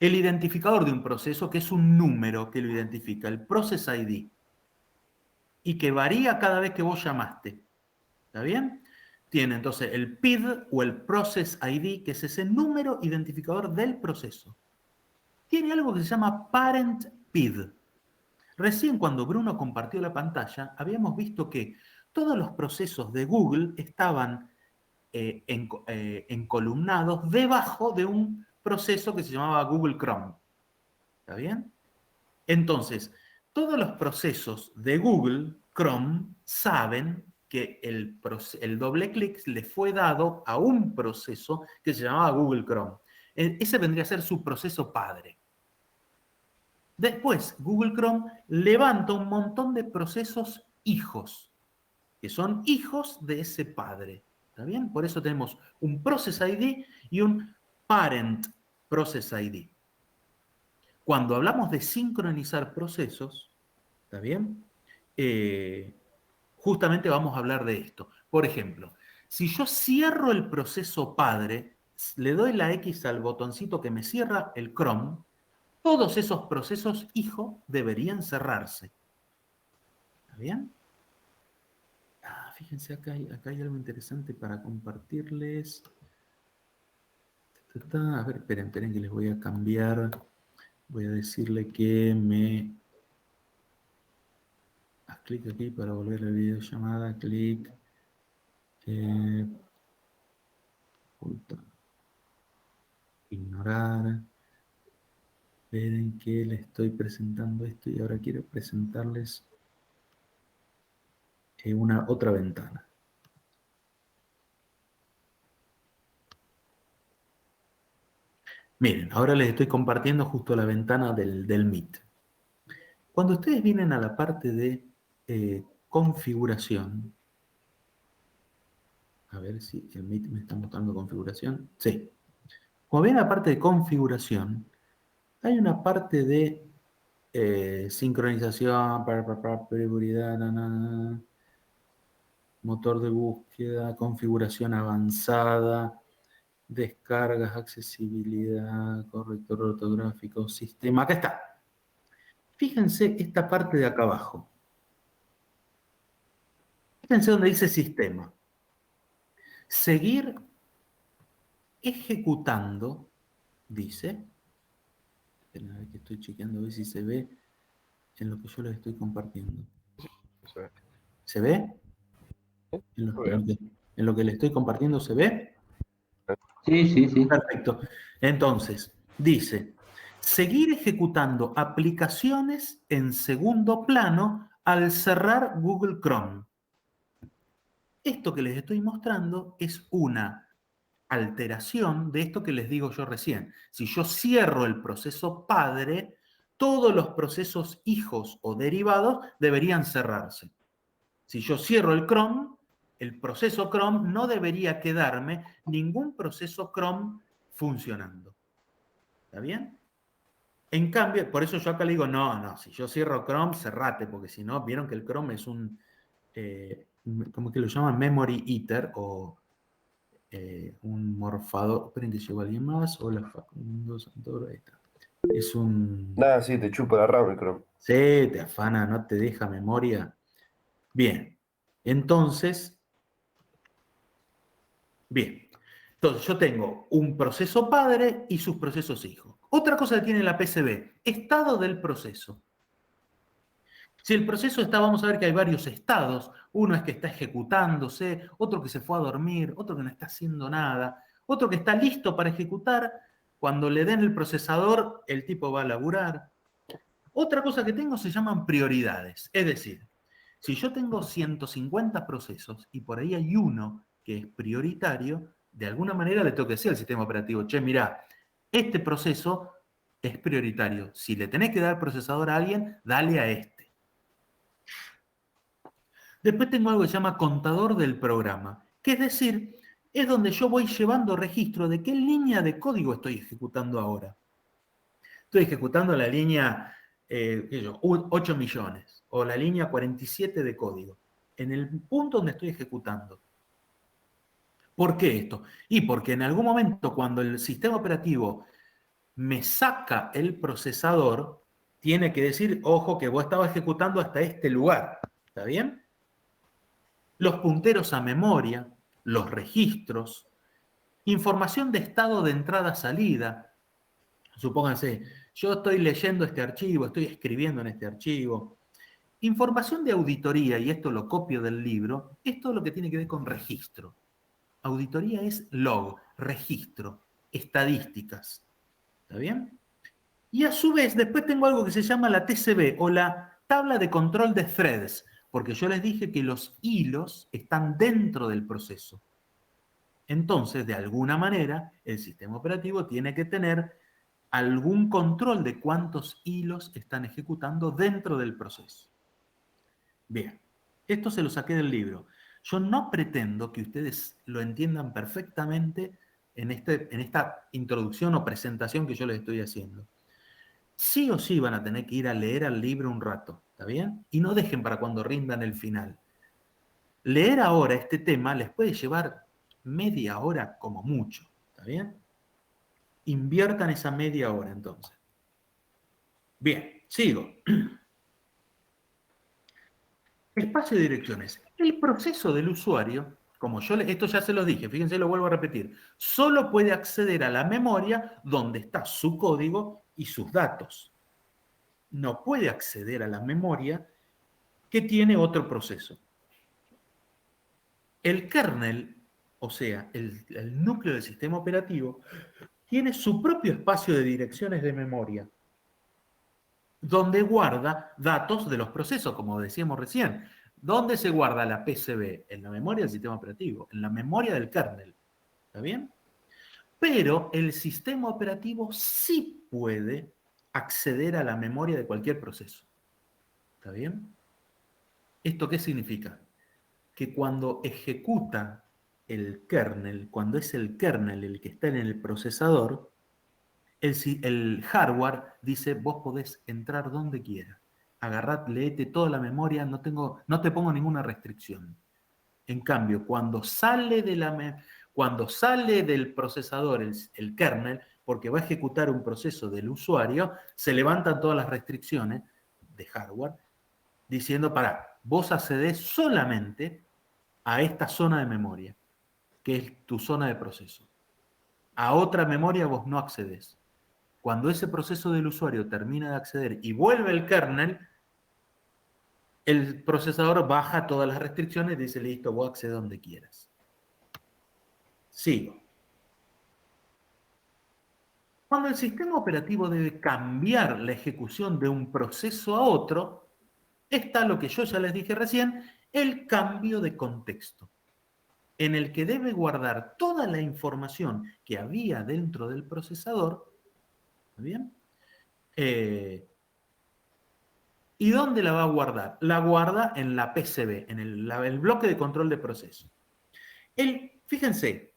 el identificador de un proceso, que es un número que lo identifica, el Process ID, y que varía cada vez que vos llamaste. ¿Está bien? Tiene entonces el PID o el Process ID, que es ese número identificador del proceso. Tiene algo que se llama Parent PID. Recién cuando Bruno compartió la pantalla, habíamos visto que todos los procesos de Google estaban encolumnados debajo de un proceso que se llamaba Google Chrome. ¿Está bien? Entonces, todos los procesos de Google Chrome saben que el doble clic le fue dado a un proceso que se llamaba Google Chrome. Ese vendría a ser su proceso padre. Después, Google Chrome levanta un montón de procesos hijos, que son hijos de ese padre. ¿Está bien? Por eso tenemos un Process ID y un Parent Process ID. Cuando hablamos de sincronizar procesos, ¿está bien? Justamente vamos a hablar de esto. Por ejemplo, si yo cierro el proceso padre, le doy la X al botoncito que me cierra el Chrome, todos esos procesos hijo deberían cerrarse. ¿Está bien? Fíjense, acá hay algo interesante para compartirles. A ver, esperen que les voy a cambiar. Voy a decirle que me... Haz clic aquí para volver a la videollamada. Clic. Ignorar. Esperen que les estoy presentando esto y ahora quiero presentarles otra ventana. Miren, ahora les estoy compartiendo justo la ventana del Meet. Cuando ustedes vienen a la parte de configuración, a ver si el Meet me está mostrando configuración. Sí. Cuando vienen a la parte de configuración, hay una parte de sincronización, prioridad, motor de búsqueda, configuración avanzada, descargas, accesibilidad, corrector ortográfico, sistema. Acá está. Fíjense esta parte de acá abajo. Fíjense donde dice sistema. Seguir ejecutando, dice. Esperen a ver que estoy chequeando a ver si se ve en lo que yo les estoy compartiendo. ¿Se ve? En lo que les estoy compartiendo, ¿se ve? Sí, sí, sí. Perfecto. Entonces, dice, seguir ejecutando aplicaciones en segundo plano al cerrar Google Chrome. Esto que les estoy mostrando es una alteración de esto que les digo yo recién. Si yo cierro el proceso padre, todos los procesos hijos o derivados deberían cerrarse. Si yo cierro el Chrome, el proceso Chrome no debería quedarme ningún proceso Chrome funcionando. ¿Está bien? En cambio, por eso yo acá le digo, no, si yo cierro Chrome, cerrate, porque si no, vieron que el Chrome es un, ¿cómo que lo llaman? Memory eater o un morfador. Esperen que llegó alguien más. Hola, Facundo Santoro, ahí está. Es un... Nada, sí, te chupa la RAM el Chrome. Sí, te afana, no te deja memoria. Bien, entonces, yo tengo un proceso padre y sus procesos hijos. Otra cosa que tiene la PCB, estado del proceso. Si el proceso está, vamos a ver que hay varios estados. Uno es que está ejecutándose, otro que se fue a dormir, otro que no está haciendo nada, otro que está listo para ejecutar. Cuando le den el procesador, el tipo va a laburar. Otra cosa que tengo se llaman prioridades. Es decir, si yo tengo 150 procesos y por ahí hay uno que es prioritario, de alguna manera le tengo que decir al sistema operativo, che, mirá, este proceso es prioritario. Si le tenés que dar procesador a alguien, dale a este. Después tengo algo que se llama contador del programa, que es decir, es donde yo voy llevando registro de qué línea de código estoy ejecutando ahora. Estoy ejecutando la línea 8 millones o la línea 47 de código, en el punto donde estoy ejecutando. ¿Por qué esto? Y porque en algún momento cuando el sistema operativo me saca el procesador, tiene que decir, ojo, que vos estabas ejecutando hasta este lugar. ¿Está bien? Los punteros a memoria, los registros, información de estado de entrada-salida. Supónganse, yo estoy leyendo este archivo, estoy escribiendo en este archivo. Información de auditoría, y esto lo copio del libro, es todo lo que tiene que ver con registro. Auditoría es log, registro, estadísticas. ¿Está bien? Y a su vez, después tengo algo que se llama la TCB, o la tabla de control de threads, porque yo les dije que los hilos están dentro del proceso. Entonces, de alguna manera, el sistema operativo tiene que tener algún control de cuántos hilos están ejecutando dentro del proceso. Bien, esto se lo saqué del libro. Yo no pretendo que ustedes lo entiendan perfectamente en esta introducción o presentación que yo les estoy haciendo. Sí o sí van a tener que ir a leer al libro un rato, ¿está bien? Y no dejen para cuando rindan el final. Leer ahora este tema les puede llevar media hora como mucho, ¿está bien? Inviertan esa media hora entonces. Bien, sigo. Espacio de direcciones. El proceso del usuario, como esto ya se los dije, fíjense, lo vuelvo a repetir, solo puede acceder a la memoria donde está su código y sus datos. No puede acceder a la memoria que tiene otro proceso. El kernel, o sea, el núcleo del sistema operativo, tiene su propio espacio de direcciones de memoria, donde guarda datos de los procesos, como decíamos recién. ¿Dónde se guarda la PCB? En la memoria del sistema operativo, en la memoria del kernel. ¿Está bien? Pero el sistema operativo sí puede acceder a la memoria de cualquier proceso. ¿Está bien? ¿Esto qué significa? Que cuando ejecuta el kernel, cuando es el kernel el que está en el procesador, el hardware dice, vos podés entrar donde quieras. Agarrad, leete toda la memoria, no te pongo ninguna restricción. En cambio, cuando sale del procesador el kernel, porque va a ejecutar un proceso del usuario, se levantan todas las restricciones de hardware, diciendo, pará, vos accedés solamente a esta zona de memoria, que es tu zona de proceso. A otra memoria vos no accedés. Cuando ese proceso del usuario termina de acceder y vuelve el kernel, el procesador baja todas las restricciones y dice, listo, vos accedes donde quieras. Sigo. Cuando el sistema operativo debe cambiar la ejecución de un proceso a otro, está lo que yo ya les dije recién, el cambio de contexto, en el que debe guardar toda la información que había dentro del procesador. ¿Bien? ¿Y dónde la va a guardar? La guarda en la PCB, en el bloque de control de proceso. Fíjense,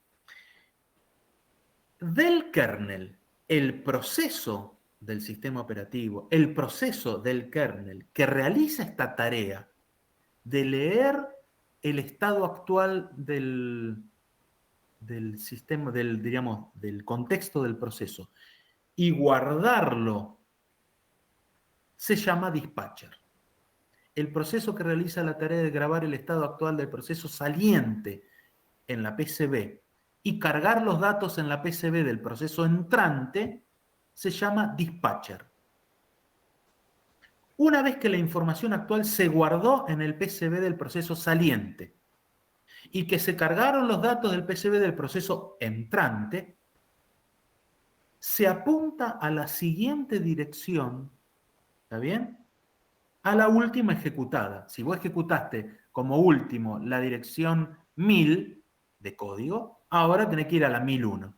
del kernel, el proceso del sistema operativo, el proceso del kernel que realiza esta tarea de leer el estado actual del sistema, del contexto del proceso y guardarlo, se llama dispatcher. el proceso que realiza la tarea de grabar el estado actual del proceso saliente en la PCB y cargar los datos en la PCB del proceso entrante se llama dispatcher. Una vez que la información actual se guardó en el PCB del proceso saliente y que se cargaron los datos del PCB del proceso entrante, se apunta a la siguiente dirección, ¿está bien? A la última ejecutada. Si vos ejecutaste como último la dirección 1000 de código, ahora tenés que ir a la 1001.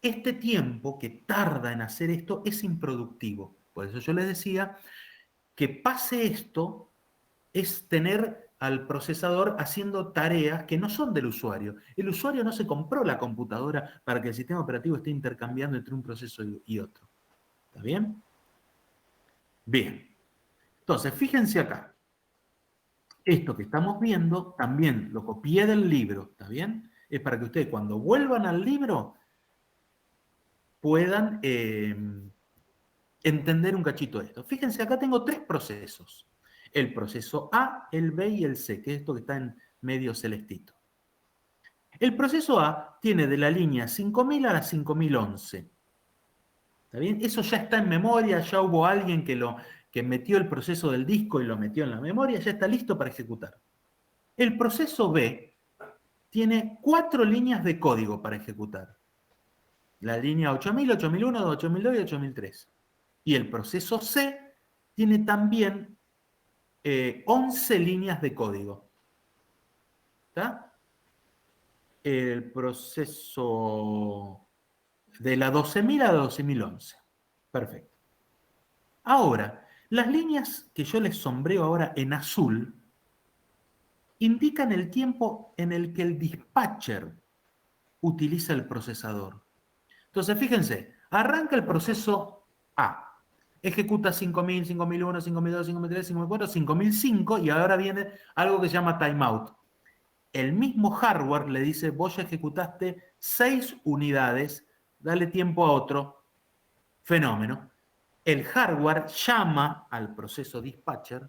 Este tiempo que tarda en hacer esto es improductivo. Por eso yo les decía que pase esto es tener al procesador haciendo tareas que no son del usuario. El usuario no se compró la computadora para que el sistema operativo esté intercambiando entre un proceso y otro. ¿Está bien? Bien. Entonces, fíjense acá. Esto que estamos viendo también lo copié del libro, ¿está bien? Es para que ustedes cuando vuelvan al libro puedan entender un cachito de esto. Fíjense, acá tengo 3 procesos. El proceso A, el B y el C, que es esto que está en medio celestito. El proceso A tiene de la línea 5000 a la 5011. ¿Está bien? Eso ya está en memoria, ya hubo alguien que metió el proceso del disco y lo metió en la memoria, ya está listo para ejecutar. El proceso B tiene 4 líneas de código para ejecutar. La línea 8000, 8001, 8002 y 8003. Y el proceso C tiene también 11 líneas de código. ¿Está? El proceso de la 12000 a la 12011. Perfecto. Ahora, las líneas que yo les sombreo ahora en azul indican el tiempo en el que el dispatcher utiliza el procesador. Entonces, fíjense, arranca el proceso A. Ejecuta 5000, 5001, 5002, 5003, 5004, 5005 y ahora viene algo que se llama timeout. El mismo hardware le dice, vos ya ejecutaste 6 unidades, dale tiempo a otro. Fenómeno. El hardware llama al proceso dispatcher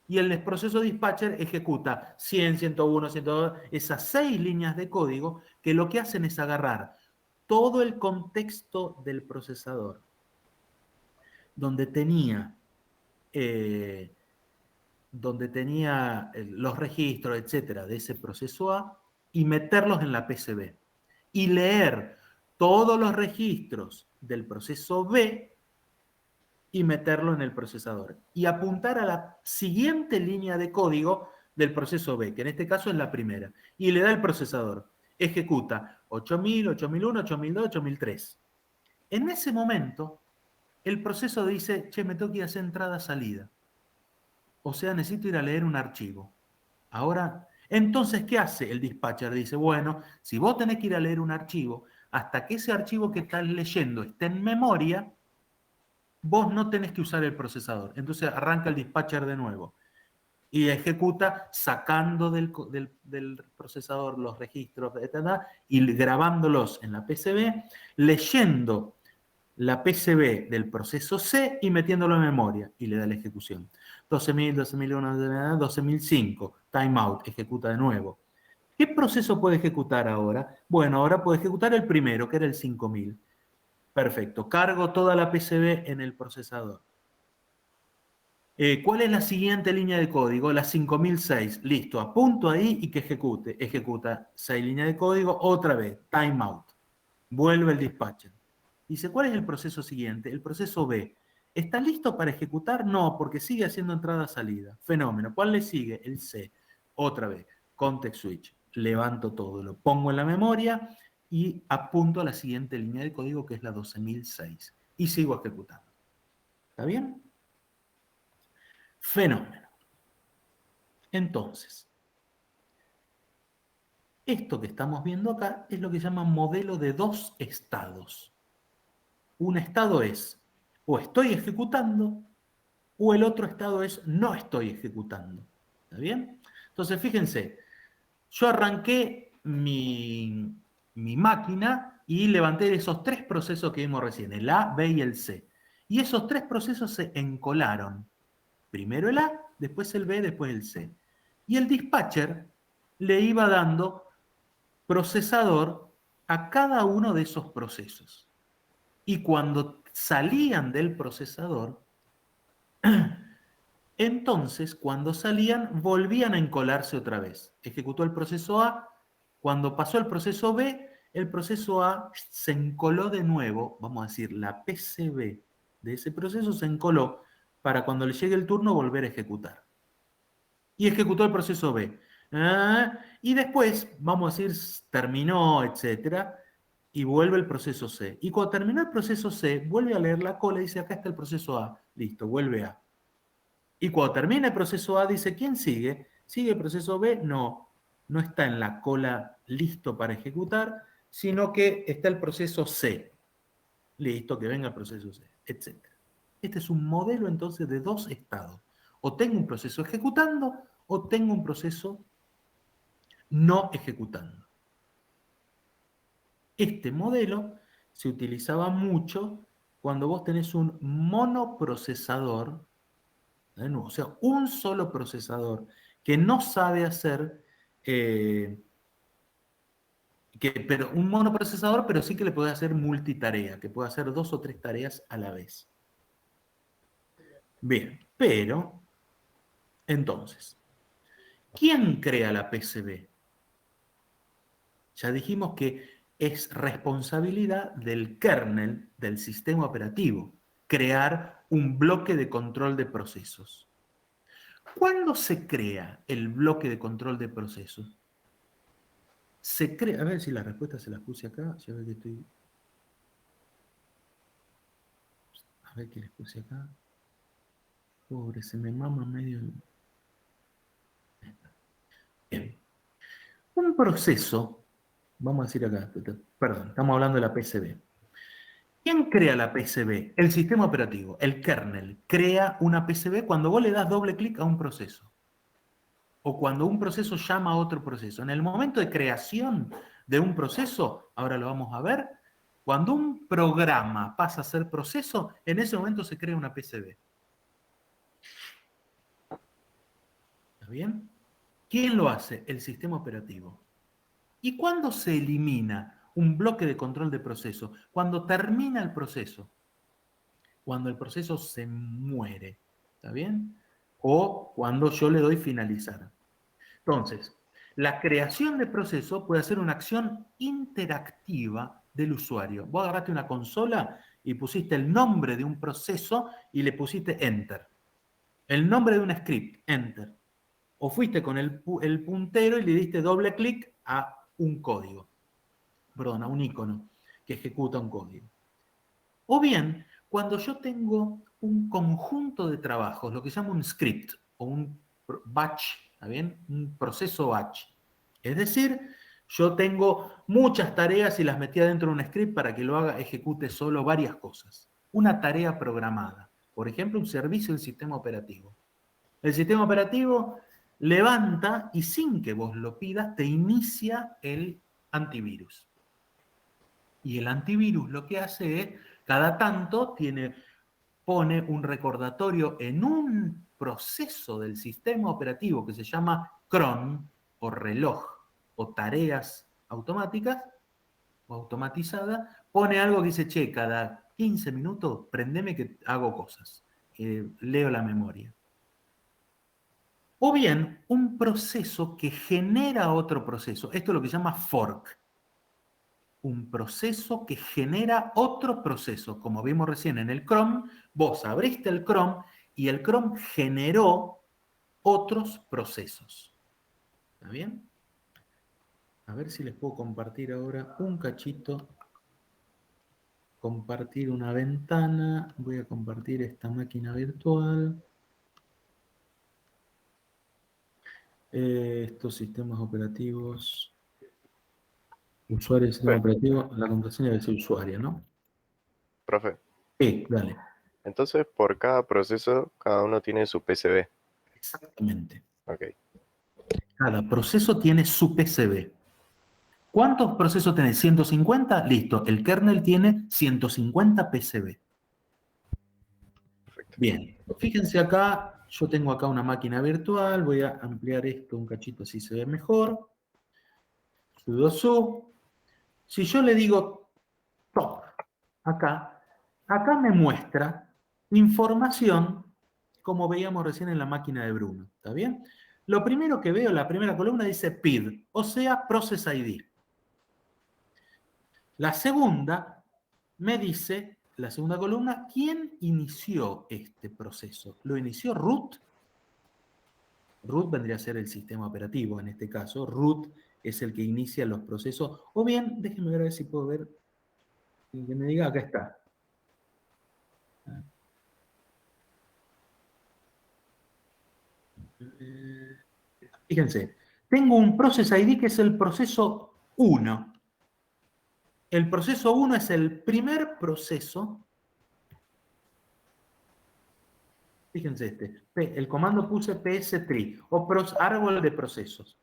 y el proceso dispatcher ejecuta 100, 101, 102, esas 6 líneas de código que lo que hacen es agarrar todo el contexto del procesador, donde tenía los registros, etcétera, de ese proceso A, y meterlos en la PCB. Y leer todos los registros del proceso B y meterlo en el procesador. Y apuntar a la siguiente línea de código del proceso B, que en este caso es la primera. Y le da el procesador. Ejecuta 8000, 8001, 8002, 8003. En ese momento, el proceso dice, che, me tengo que ir a hacer entrada-salida. O sea, necesito ir a leer un archivo. Ahora, entonces, ¿qué hace el dispatcher? Dice, bueno, si vos tenés que ir a leer un archivo, hasta que ese archivo que estás leyendo esté en memoria, vos no tenés que usar el procesador. Entonces arranca el dispatcher de nuevo y ejecuta sacando del procesador los registros, etc., y grabándolos en la PCB, leyendo la PCB del proceso C y metiéndolo en memoria, y le da la ejecución. 12000, 12001, 12005, timeout, ejecuta de nuevo. ¿Qué proceso puede ejecutar ahora? Bueno, ahora puede ejecutar el primero, que era el 5000. Perfecto, cargo toda la PCB en el procesador. ¿Cuál es la siguiente línea de código? La 5006. Listo, apunto ahí y que ejecute. Ejecuta 6 líneas de código, otra vez, timeout. Vuelve el dispatcher. Dice, ¿cuál es el proceso siguiente? El proceso B. ¿Está listo para ejecutar? No, porque sigue haciendo entrada-salida. Fenómeno. ¿Cuál le sigue? El C. Otra vez, context switch. Levanto todo, lo pongo en la memoria y apunto a la siguiente línea de código, que es la 12006. Y sigo ejecutando. ¿Está bien? Fenómeno. Entonces, esto que estamos viendo acá es lo que se llama modelo de 2 estados. Un estado es o estoy ejecutando o el otro estado es no estoy ejecutando. ¿Está bien? Entonces, fíjense, yo arranqué mi máquina y levanté esos 3 procesos que vimos recién, el A, B y el C. Y esos 3 procesos se encolaron. Primero el A, después el B, después el C. Y el dispatcher le iba dando procesador a cada uno de esos procesos. Y cuando salían del procesador, entonces cuando salían volvían a encolarse otra vez. Ejecutó el proceso A, cuando pasó el proceso B, el proceso A se encoló de nuevo, vamos a decir, la PCB de ese proceso se encoló para cuando le llegue el turno volver a ejecutar. Y ejecutó el proceso B. Y después, vamos a decir, terminó, etcétera, y vuelve el proceso C. Y cuando terminó el proceso C, vuelve a leer la cola y dice, acá está el proceso A. Listo, vuelve A. Y cuando termina el proceso A, dice, ¿quién sigue? ¿Sigue el proceso B? No, no está en la cola listo para ejecutar, sino que está el proceso C. Listo, que venga el proceso C, etc. Este es un modelo entonces de dos estados. O tengo un proceso ejecutando o tengo un proceso no ejecutando. Este modelo se utilizaba mucho cuando vos tenés un monoprocesador, de nuevo, o sea, un solo procesador que no sabe hacer, pero un monoprocesador, pero sí que le puede hacer multitarea, que puede hacer 2 o 3 tareas a la vez. Bien, pero, entonces, ¿quién crea la PCB? Ya dijimos que es responsabilidad del kernel del sistema operativo crear un bloque de control de procesos. ¿Cuándo se crea el bloque de control de procesos? Se crea, a ver si la respuesta se la puse acá, ya ve que estoy... A ver qué les puse acá. Pobre, se me mama medio... Bien. Un proceso, vamos a decir acá, perdón, estamos hablando de la PCB. ¿Quién crea la PCB? El sistema operativo, el kernel, crea una PCB cuando vos le das doble clic a un proceso. O cuando un proceso llama a otro proceso. En el momento de creación de un proceso, ahora lo vamos a ver, cuando un programa pasa a ser proceso, en ese momento se crea una PCB. ¿Está bien? ¿Quién lo hace? El sistema operativo. ¿Y cuándo se elimina un bloque de control de proceso? Cuando termina el proceso. Cuando el proceso se muere. ¿Está bien? O cuando yo le doy finalizar. Entonces, la creación de proceso puede ser una acción interactiva del usuario. Vos agarraste una consola y pusiste el nombre de un proceso y le pusiste Enter. El nombre de un script, Enter. O fuiste con el puntero y le diste doble clic a un código. Perdón, a un icono que ejecuta un código. O bien, cuando yo tengo un conjunto de trabajos, lo que se llama un script o un batch, ¿está bien? Un proceso batch. Es decir, yo tengo muchas tareas y las metí dentro de un script para que lo haga, ejecute solo varias cosas. Una tarea programada. Por ejemplo, un servicio del sistema operativo. El sistema operativo levanta y sin que vos lo pidas te inicia el antivirus. Y el antivirus lo que hace es, cada tanto pone un recordatorio en un proceso del sistema operativo que se llama cron o reloj o tareas automáticas o automatizadas, pone algo que dice, che, cada 15 minutos prendeme que hago cosas, leo la memoria. O bien, un proceso que genera otro proceso. Esto es lo que se llama fork. Un proceso que genera otro proceso. Como vimos recién en el Chrome, vos abriste el Chrome y el Chrome generó otros procesos. ¿Está bien? A ver si les puedo compartir ahora un cachito. Compartir una ventana. Voy a compartir esta máquina virtual. Estos sistemas operativos. Usuario del sistema operativo. La contraseña debe ser usuario, ¿no? Profe, Sí, dale. entonces por cada proceso, cada uno tiene su PCB. Exactamente. Ok. Cada proceso tiene su PCB. ¿Cuántos procesos tenés? ¿150? Listo. El kernel tiene 150 PCB. Perfecto. Bien. Fíjense acá Yo tengo acá una máquina virtual, voy a ampliar esto un cachito así se ve mejor. Sudo su. Si yo le digo top, acá me muestra información como veíamos recién en la máquina de Bruno, ¿está bien? Lo primero que veo, la primera columna dice PID, o sea, Process ID. La segunda me dice, la segunda columna, ¿quién inició este proceso? ¿Lo inició root? Root vendría a ser el sistema operativo en este caso. Root es el que inicia los procesos. O bien, déjenme ver a ver si puedo ver. Que me diga, acá está. Fíjense, tengo un Process ID que es el proceso 1. El proceso 1 es el primer proceso. Fíjense el comando puse pstree, o árbol de procesos.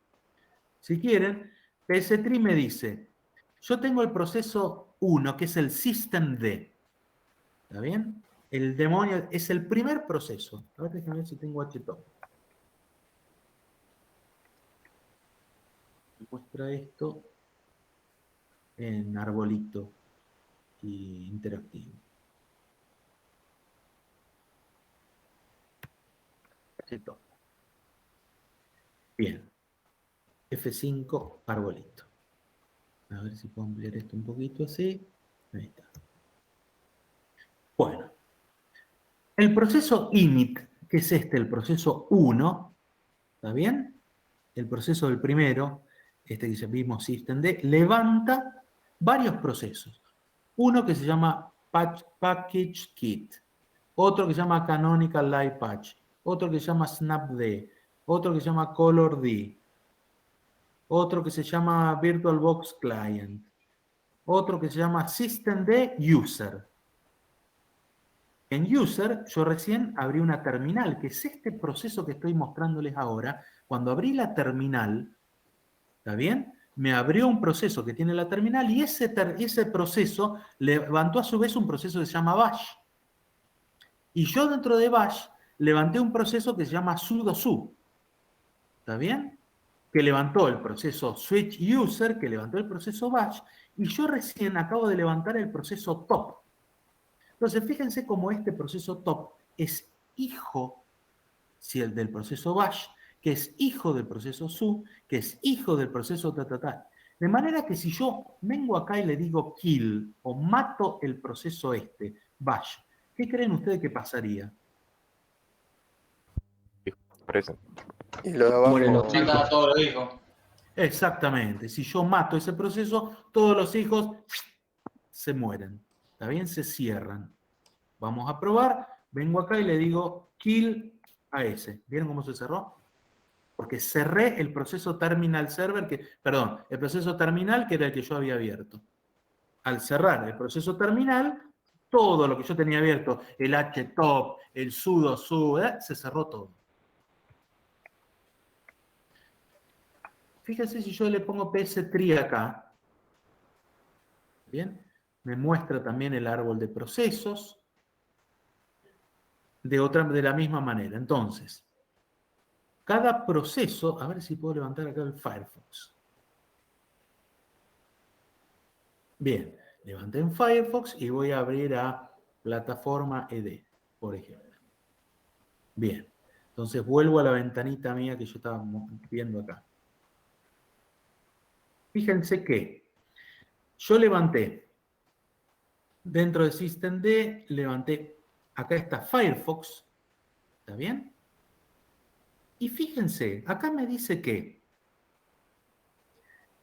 Si quieren, pstree me dice, yo tengo el proceso 1, que es el systemd. ¿Está bien? El demonio es el primer proceso. A ver, déjame ver si tengo htop. Me muestra esto en arbolito y interactivo. Htop. Bien. F5, arbolito. A ver si puedo ampliar esto un poquito así. Ahí está. Bueno. El proceso init, que es el proceso 1, ¿está bien? El proceso del primero, que ya vimos systemd, levanta varios procesos. Uno que se llama package kit, otro que se llama canonical live patch, otro que se llama snapd, otro que se llama colord, otro que se llama virtualbox client, otro que se llama systemd user. En user, yo recién abrí una terminal, que es este proceso que estoy mostrándoles ahora. Cuando abrí la terminal, ¿está bien? Me abrió un proceso que tiene la terminal y ese proceso levantó a su vez un proceso que se llama bash. Y yo dentro de bash levanté un proceso que se llama sudo su. ¿Está bien? Que levantó el proceso switch user, que levantó el proceso bash, y yo recién acabo de levantar el proceso top. Entonces, fíjense cómo este proceso top es hijo, si el del proceso bash, que es hijo del proceso su, que es hijo del proceso ta. De manera que si yo vengo acá y le digo kill, o mato el proceso bash, ¿qué creen ustedes que pasaría? Parece. Y lo de Mueren los abajo, hijos. Mata a todos los hijos. Exactamente. Si yo mato ese proceso, todos los hijos se mueren. ¿Está bien? Se cierran. Vamos a probar. Vengo acá y le digo kill a ese. ¿Vieron cómo se cerró? Porque cerré el proceso terminal server, el proceso terminal que era el que yo había abierto. Al cerrar el proceso terminal, todo lo que yo tenía abierto, el htop, el sudo su, se cerró todo. Fíjense si yo le pongo pstree acá. Bien, me muestra también el árbol de procesos. De la misma manera. Entonces, cada proceso, a ver si puedo levantar acá el Firefox. Bien, levanté en Firefox y voy a abrir a plataforma ED, por ejemplo. Bien, entonces vuelvo a la ventanita mía que yo estaba viendo acá. Fíjense que yo levanté, dentro de systemd, levanté, acá está Firefox, ¿está bien? Y fíjense, acá me dice que,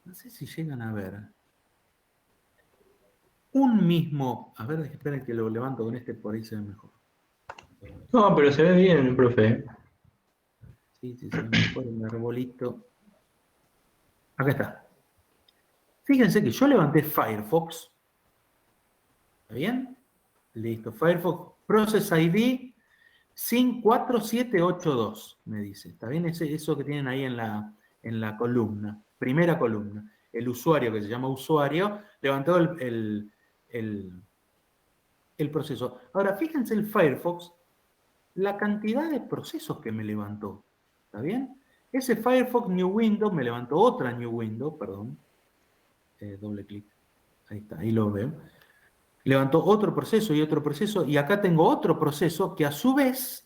no sé si llegan a ver, un mismo, a ver, esperen que lo levanto con por ahí se ve mejor. No, pero se ve bien, profe. Sí, se ve mejor el arbolito. Acá está. Fíjense que yo levanté Firefox, ¿está bien? Listo, Firefox Process ID 4782, me dice. ¿Está bien? Eso que tienen ahí en la columna, primera columna. El usuario, que se llama usuario, levantó el proceso. Ahora, fíjense el Firefox, la cantidad de procesos que me levantó. ¿Está bien? Ese Firefox New Window me levantó otra New Window, perdón. Doble clic. Ahí está, ahí lo veo. Levantó otro proceso y otro proceso, y acá tengo otro proceso que a su vez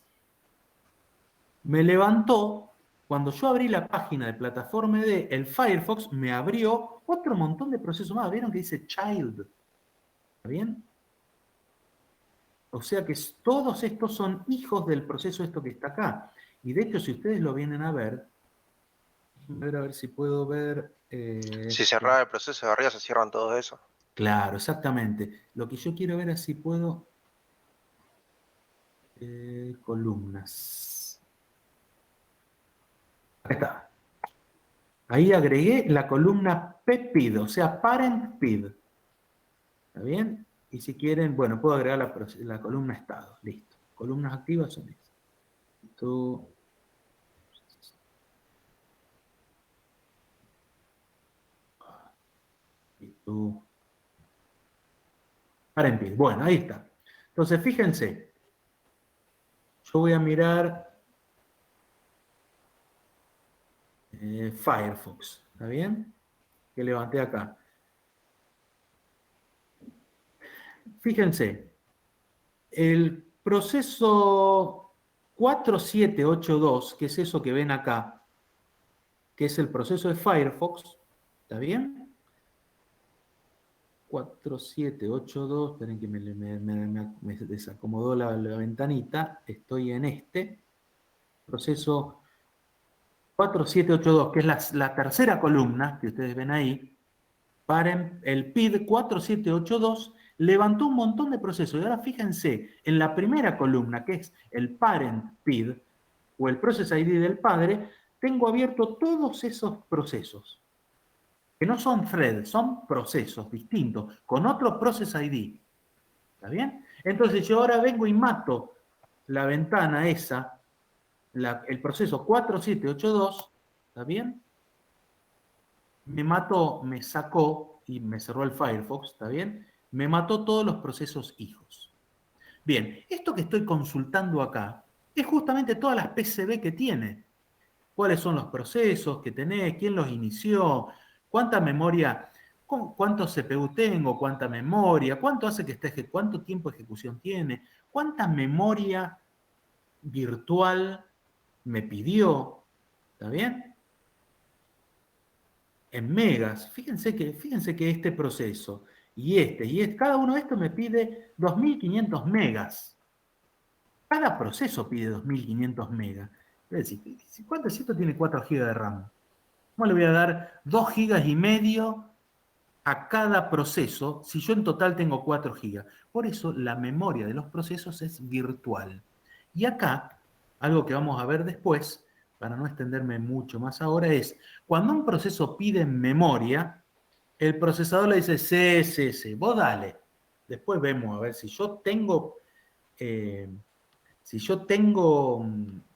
me levantó, cuando yo abrí la página de plataforma ID, el Firefox me abrió otro montón de procesos más. ¿Vieron que dice Child? ¿Está bien? O sea que todos estos son hijos del proceso esto que está acá. Y de hecho, si ustedes lo vienen a ver si puedo ver... Si cerrar el proceso de arriba, se cierran todo eso. Claro, exactamente. Lo que yo quiero ver es si puedo... columnas. Ahí está. Ahí agregué la columna PPID, o sea, Parent PID. ¿Está bien? Y si quieren, bueno, puedo agregar la columna estado. Listo. Columnas activas son estas. Esto... Parent PID. Bueno, ahí está. Entonces, fíjense. Yo voy a mirar Firefox. ¿Está bien? Que levanté acá. Fíjense. El proceso 4782, que es eso que ven acá, que es el proceso de Firefox, ¿está bien? 4782, esperen que me desacomodó la ventanita, estoy en este, proceso 4782, que es la tercera columna que ustedes ven ahí, para el PID 4782, levantó un montón de procesos. Y ahora fíjense, en la primera columna, que es el parent PID, o el process ID del padre, tengo abierto todos esos procesos. Que no son threads, son procesos distintos, con otro process ID. ¿Está bien? Entonces yo ahora vengo y mato la ventana esa, el proceso 4782, ¿está bien? Me sacó y me cerró el Firefox, ¿está bien? Me mató todos los procesos hijos. Bien, esto que estoy consultando acá es justamente todas las PCB que tiene. ¿Cuáles son los procesos que tenés? ¿Quién los inició? ¿Cuánta memoria? ¿Cuánto CPU tengo? ¿Cuánta memoria? ¿Cuánto hace que esté? ¿Cuánto tiempo de ejecución tiene? ¿Cuánta memoria virtual me pidió? ¿Está bien? En megas. Fíjense que este proceso cada uno de estos me pide 2500 megas. Cada proceso pide 2500 megas. Es decir, ¿cuánto es esto? Tiene 4 GB de RAM. ¿Cómo le voy a dar 2 GB y medio a cada proceso si yo en total tengo 4 GB? Por eso la memoria de los procesos es virtual. Y acá, algo que vamos a ver después, para no extenderme mucho más ahora, es cuando un proceso pide memoria, el procesador le dice, sí, vos dale. Después vemos a ver si yo tengo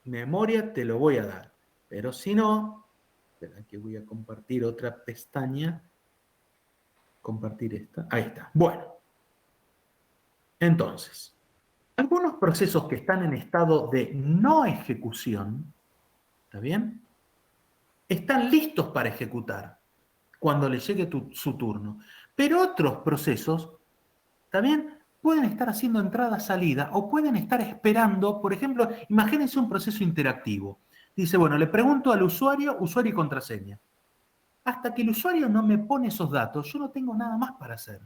memoria, te lo voy a dar. Pero si no, espera que voy a compartir otra pestaña. Compartir esta. Ahí está. Bueno. Entonces, algunos procesos que están en estado de no ejecución, ¿está bien? Están listos para ejecutar cuando le llegue su turno. Pero otros procesos, ¿está bien?, pueden estar haciendo entrada-salida o pueden estar esperando, por ejemplo, imagínense un proceso interactivo. Dice, bueno, le pregunto al usuario y contraseña. Hasta que el usuario no me pone esos datos, yo no tengo nada más para hacer.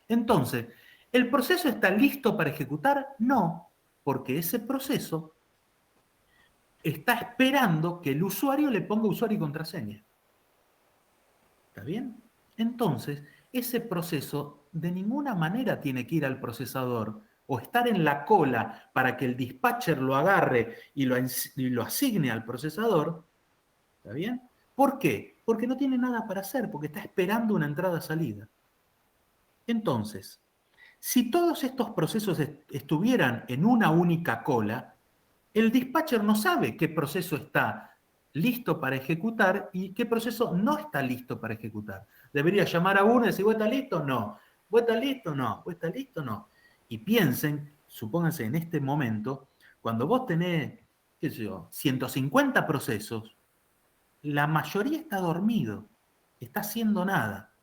Entonces, ¿el proceso está listo para ejecutar? No, porque ese proceso está esperando que el usuario le ponga usuario y contraseña. ¿Está bien? Entonces, ese proceso de ninguna manera tiene que ir al procesador o estar en la cola para que el dispatcher lo agarre y lo asigne al procesador. ¿Está bien? ¿Por qué? Porque no tiene nada para hacer, porque está esperando una entrada-salida. Entonces, si todos estos procesos estuvieran en una única cola, el dispatcher no sabe qué proceso está listo para ejecutar y qué proceso no está listo para ejecutar. Debería llamar a uno y decir, ¿vos estás listo? No. ¿Vos estás listo? No. ¿Vos estás listo? No. Y piensen, supónganse en este momento, Cuando vos tenés, qué sé yo, 150 procesos, la mayoría está dormido, está haciendo nada.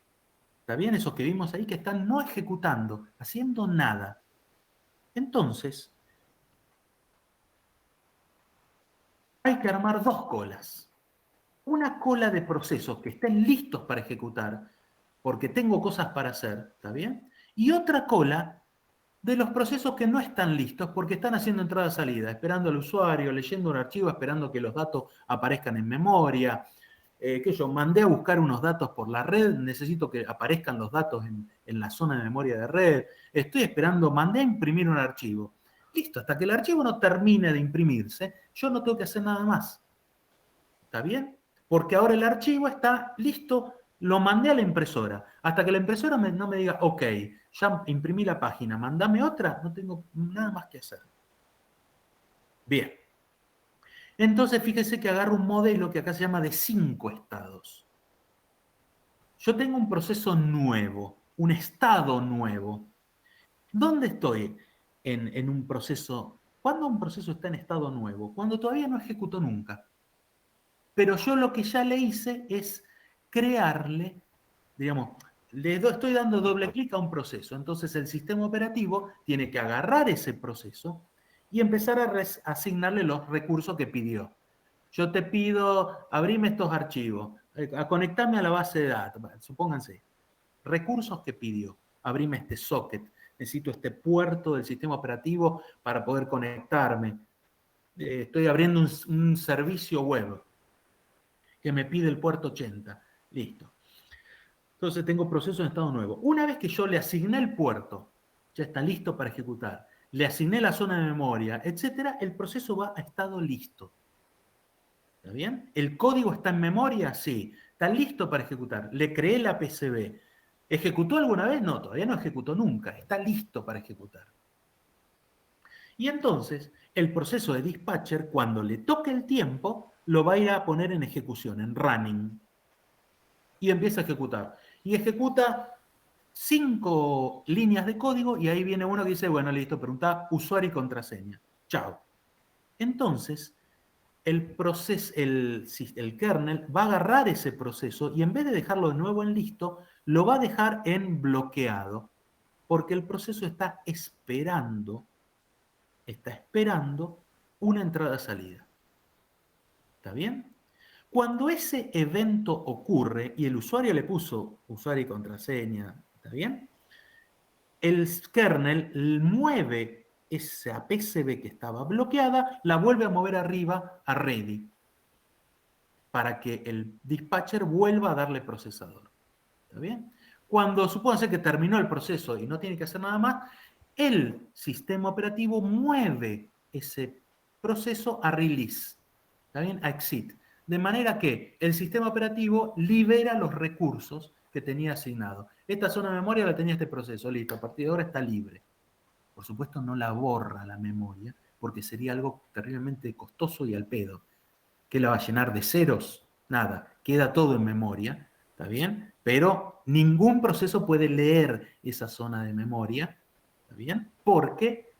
¿Está bien? Esos que vimos ahí que están no ejecutando, haciendo nada. Entonces, hay que armar dos colas. Una cola de procesos que estén listos para ejecutar, porque tengo cosas para hacer, ¿está bien? Y otra cola de los procesos que no están listos porque están haciendo entrada-salida, esperando al usuario, leyendo un archivo, esperando que los datos aparezcan en memoria. Que yo mandé a buscar unos datos por la red, necesito que aparezcan los datos en la zona de memoria de red. Estoy esperando, mandé a imprimir un archivo. Listo, hasta que el archivo no termine de imprimirse, yo no tengo que hacer nada más. ¿Está bien? Porque ahora el archivo está listo, lo mandé a la impresora. Hasta que la impresora no me diga, ok, ya imprimí la página, mandame otra, no tengo nada más que hacer. Bien. Entonces, fíjese que agarro un modelo que acá se llama de 5 estados. Yo tengo un proceso nuevo, un estado nuevo. ¿Dónde estoy en un proceso? ¿Cuándo un proceso está en estado nuevo? Cuando todavía no ejecutó nunca. Pero yo lo que ya le hice es crearle, digamos, estoy dando doble clic a un proceso. Entonces el sistema operativo tiene que agarrar ese proceso y empezar a asignarle los recursos que pidió. Yo te pido, abrime estos archivos, a conectarme a la base de datos, supónganse, recursos que pidió, abrime este socket, necesito este puerto del sistema operativo para poder conectarme, estoy abriendo un servicio web que me pide el puerto 80, listo. Entonces tengo proceso en estado nuevo. Una vez que yo le asigné el puerto, ya está listo para ejecutar, le asigné la zona de memoria, etcétera, el proceso va a estado listo. ¿Está bien? ¿El código está en memoria? Sí. ¿Está listo para ejecutar? Le creé la PCB. ¿Ejecutó alguna vez? No, todavía no ejecutó nunca. Está listo para ejecutar. Y entonces, el proceso de dispatcher, cuando le toque el tiempo, lo va a ir a poner en ejecución, en running. Y empieza a ejecutar. Y ejecuta 5 líneas de código y ahí viene uno que dice, bueno, listo, pregunta usuario y contraseña. Chao. Entonces, el kernel va a agarrar ese proceso y en vez de dejarlo de nuevo en listo, lo va a dejar en bloqueado, porque el proceso está esperando una entrada-salida. ¿Está bien? Cuando ese evento ocurre y el usuario le puso usuario y contraseña, ¿está bien? El kernel mueve esa PCB que estaba bloqueada, la vuelve a mover arriba a ready, para que el dispatcher vuelva a darle procesador. ¿Está bien? Cuando supóngase que terminó el proceso y no tiene que hacer nada más, el sistema operativo mueve ese proceso a release, ¿está bien? A exit. De manera que el sistema operativo libera los recursos que tenía asignado. Esta zona de memoria la tenía este proceso, listo, a partir de ahora está libre. Por supuesto no la borra la memoria, porque sería algo terriblemente costoso y al pedo. ¿Qué la va a llenar de ceros? Nada, queda todo en memoria, ¿está bien? Pero ningún proceso puede leer esa zona de memoria, ¿está bien? Porque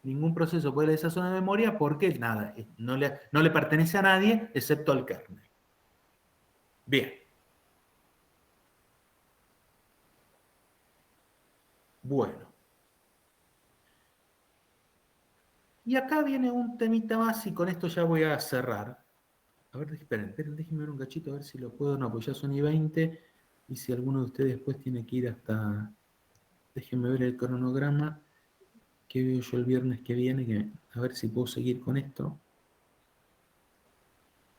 ningún proceso puede leer esa zona de memoria porque nada, no le pertenece a nadie excepto al kernel. Bien. Bueno. Y acá viene un temita más y con esto ya voy a cerrar. A ver, esperen, déjenme ver un cachito a ver si lo puedo o no, porque ya son y 20 y si alguno de ustedes después tiene que ir hasta... Déjenme ver el cronograma que veo yo el viernes que viene, a ver si puedo seguir con esto.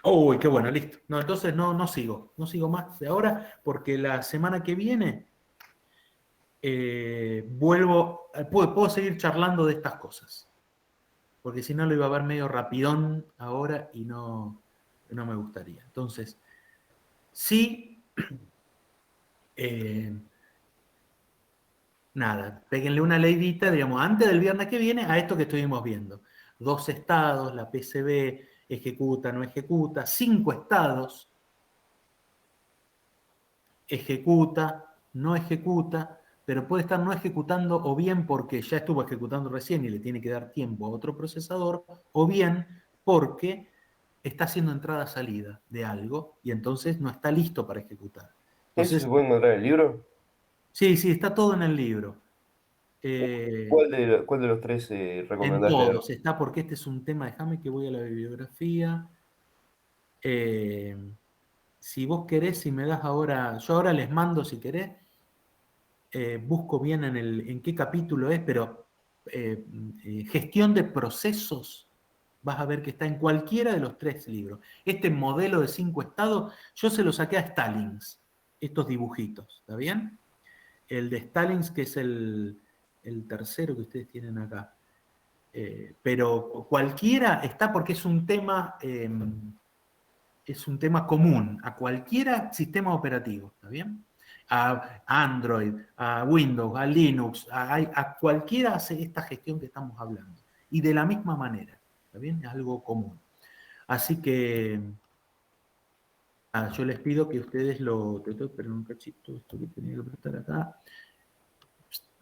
¡Uy, qué bueno! Listo. No, entonces no sigo más de ahora porque la semana que viene puedo seguir charlando de estas cosas. Porque si no lo iba a ver medio rapidón ahora y no me gustaría. Entonces, sí, nada, péguenle una leidita, digamos, antes del viernes que viene a esto que estuvimos viendo. 2 estados, la PCB ejecuta, no ejecuta, 5 estados, ejecuta, no ejecuta, pero puede estar no ejecutando o bien porque ya estuvo ejecutando recién y le tiene que dar tiempo a otro procesador, o bien porque está haciendo entrada-salida de algo y entonces no está listo para ejecutar. ¿Eso Entonces, se puede encontrar en el libro? sí, está todo en el libro. ¿Cuál de los tres En recomendás leer? todos está, porque este es un tema, déjame que voy a la bibliografía. Si vos querés, si me das ahora, yo ahora les mando si querés, busco bien en qué capítulo es, pero gestión de procesos, vas a ver que está en cualquiera de los 3 libros. Este modelo de 5 estados, yo se lo saqué a Stalins, estos dibujitos, ¿está bien? El de Stalins, que es el tercero que ustedes tienen acá. Pero cualquiera está porque es un tema común a cualquiera sistema operativo, ¿está bien? A Android, a Windows, a Linux, a cualquiera hace esta gestión que estamos hablando. Y de la misma manera, ¿está bien? Es algo común. Así que yo les pido que ustedes esperen un cachito, esto que tenía que apretar acá.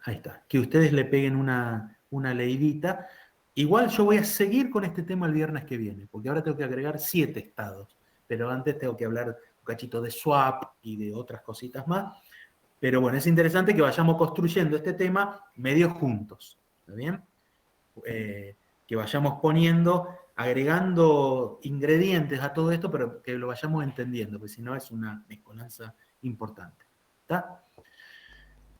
Ahí está. Que ustedes le peguen una leidita. Igual yo voy a seguir con este tema el viernes que viene, porque ahora tengo que agregar 7 estados. Pero antes tengo que hablar un cachito de swap y de otras cositas más. Pero bueno, es interesante que vayamos construyendo este tema medio juntos. ¿Está bien? Que vayamos poniendo, agregando ingredientes a todo esto, pero que lo vayamos entendiendo, porque si no es una mezcolanza importante. ¿Está?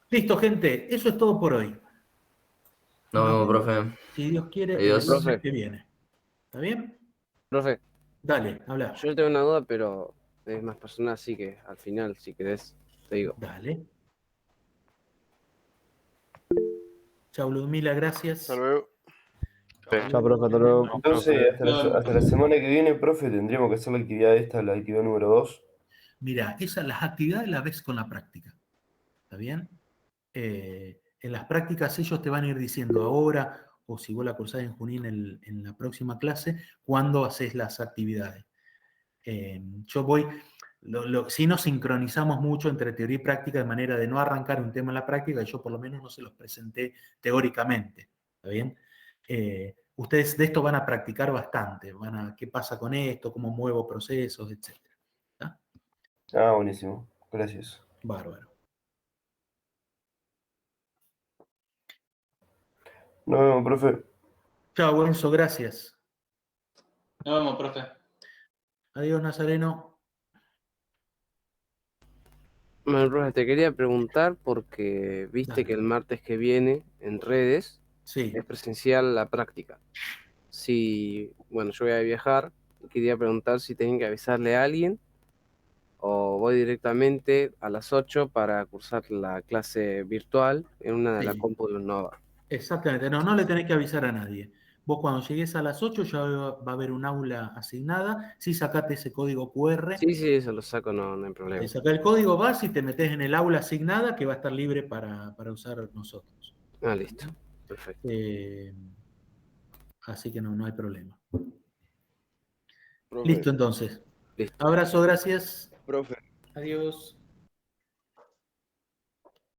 Listo, gente. Eso es todo por hoy. Nos vemos, profe. Si Dios quiere, Adiós. el lunes Profe. que viene. ¿Está bien? Profe, Dale, habla. yo tengo una duda, pero es más personal, así que al final, si querés, te digo. Dale. Chau, Ludmila, gracias. Hasta luego. Chao, profe, hasta luego. Entonces, hasta la semana que viene, profe, tendríamos que hacer la actividad esta, la actividad número 2. Mira, las actividades las ves con la práctica. ¿Está bien? En las prácticas ellos te van a ir diciendo ahora, o si vos la cursás en Junín en la próxima clase, cuándo haces las actividades. Yo voy, si nos sincronizamos mucho entre teoría y práctica de manera de no arrancar un tema en la práctica, y yo por lo menos no se los presenté teóricamente. ¿Está bien? Ustedes de esto van a practicar bastante, qué pasa con esto, cómo muevo procesos, etc. Ah, buenísimo. Gracias. Bárbaro. Nos vemos, profe. Chao, Enzo, gracias. Nos vemos, profe. Adiós, Nazareno. Bueno, profe, te quería preguntar porque viste que el martes que viene en redes es presencial la práctica. Bueno, yo voy a viajar y quería preguntar si tienen que avisarle a alguien o voy directamente a las 8 para cursar la clase virtual en una de la compu de Nova. Exactamente, no le tenés que avisar a nadie. Vos cuando llegues a las 8 ya va a haber un aula asignada. Si sacate ese código QR. Sí, eso lo saco, no hay problema. Te sacás el código, vas y te metés en el aula asignada que va a estar libre para usar nosotros. Ah, listo. Perfecto. Así que no hay problema. Profe. Listo, entonces. Listo. Abrazo, gracias. Profe. Adiós.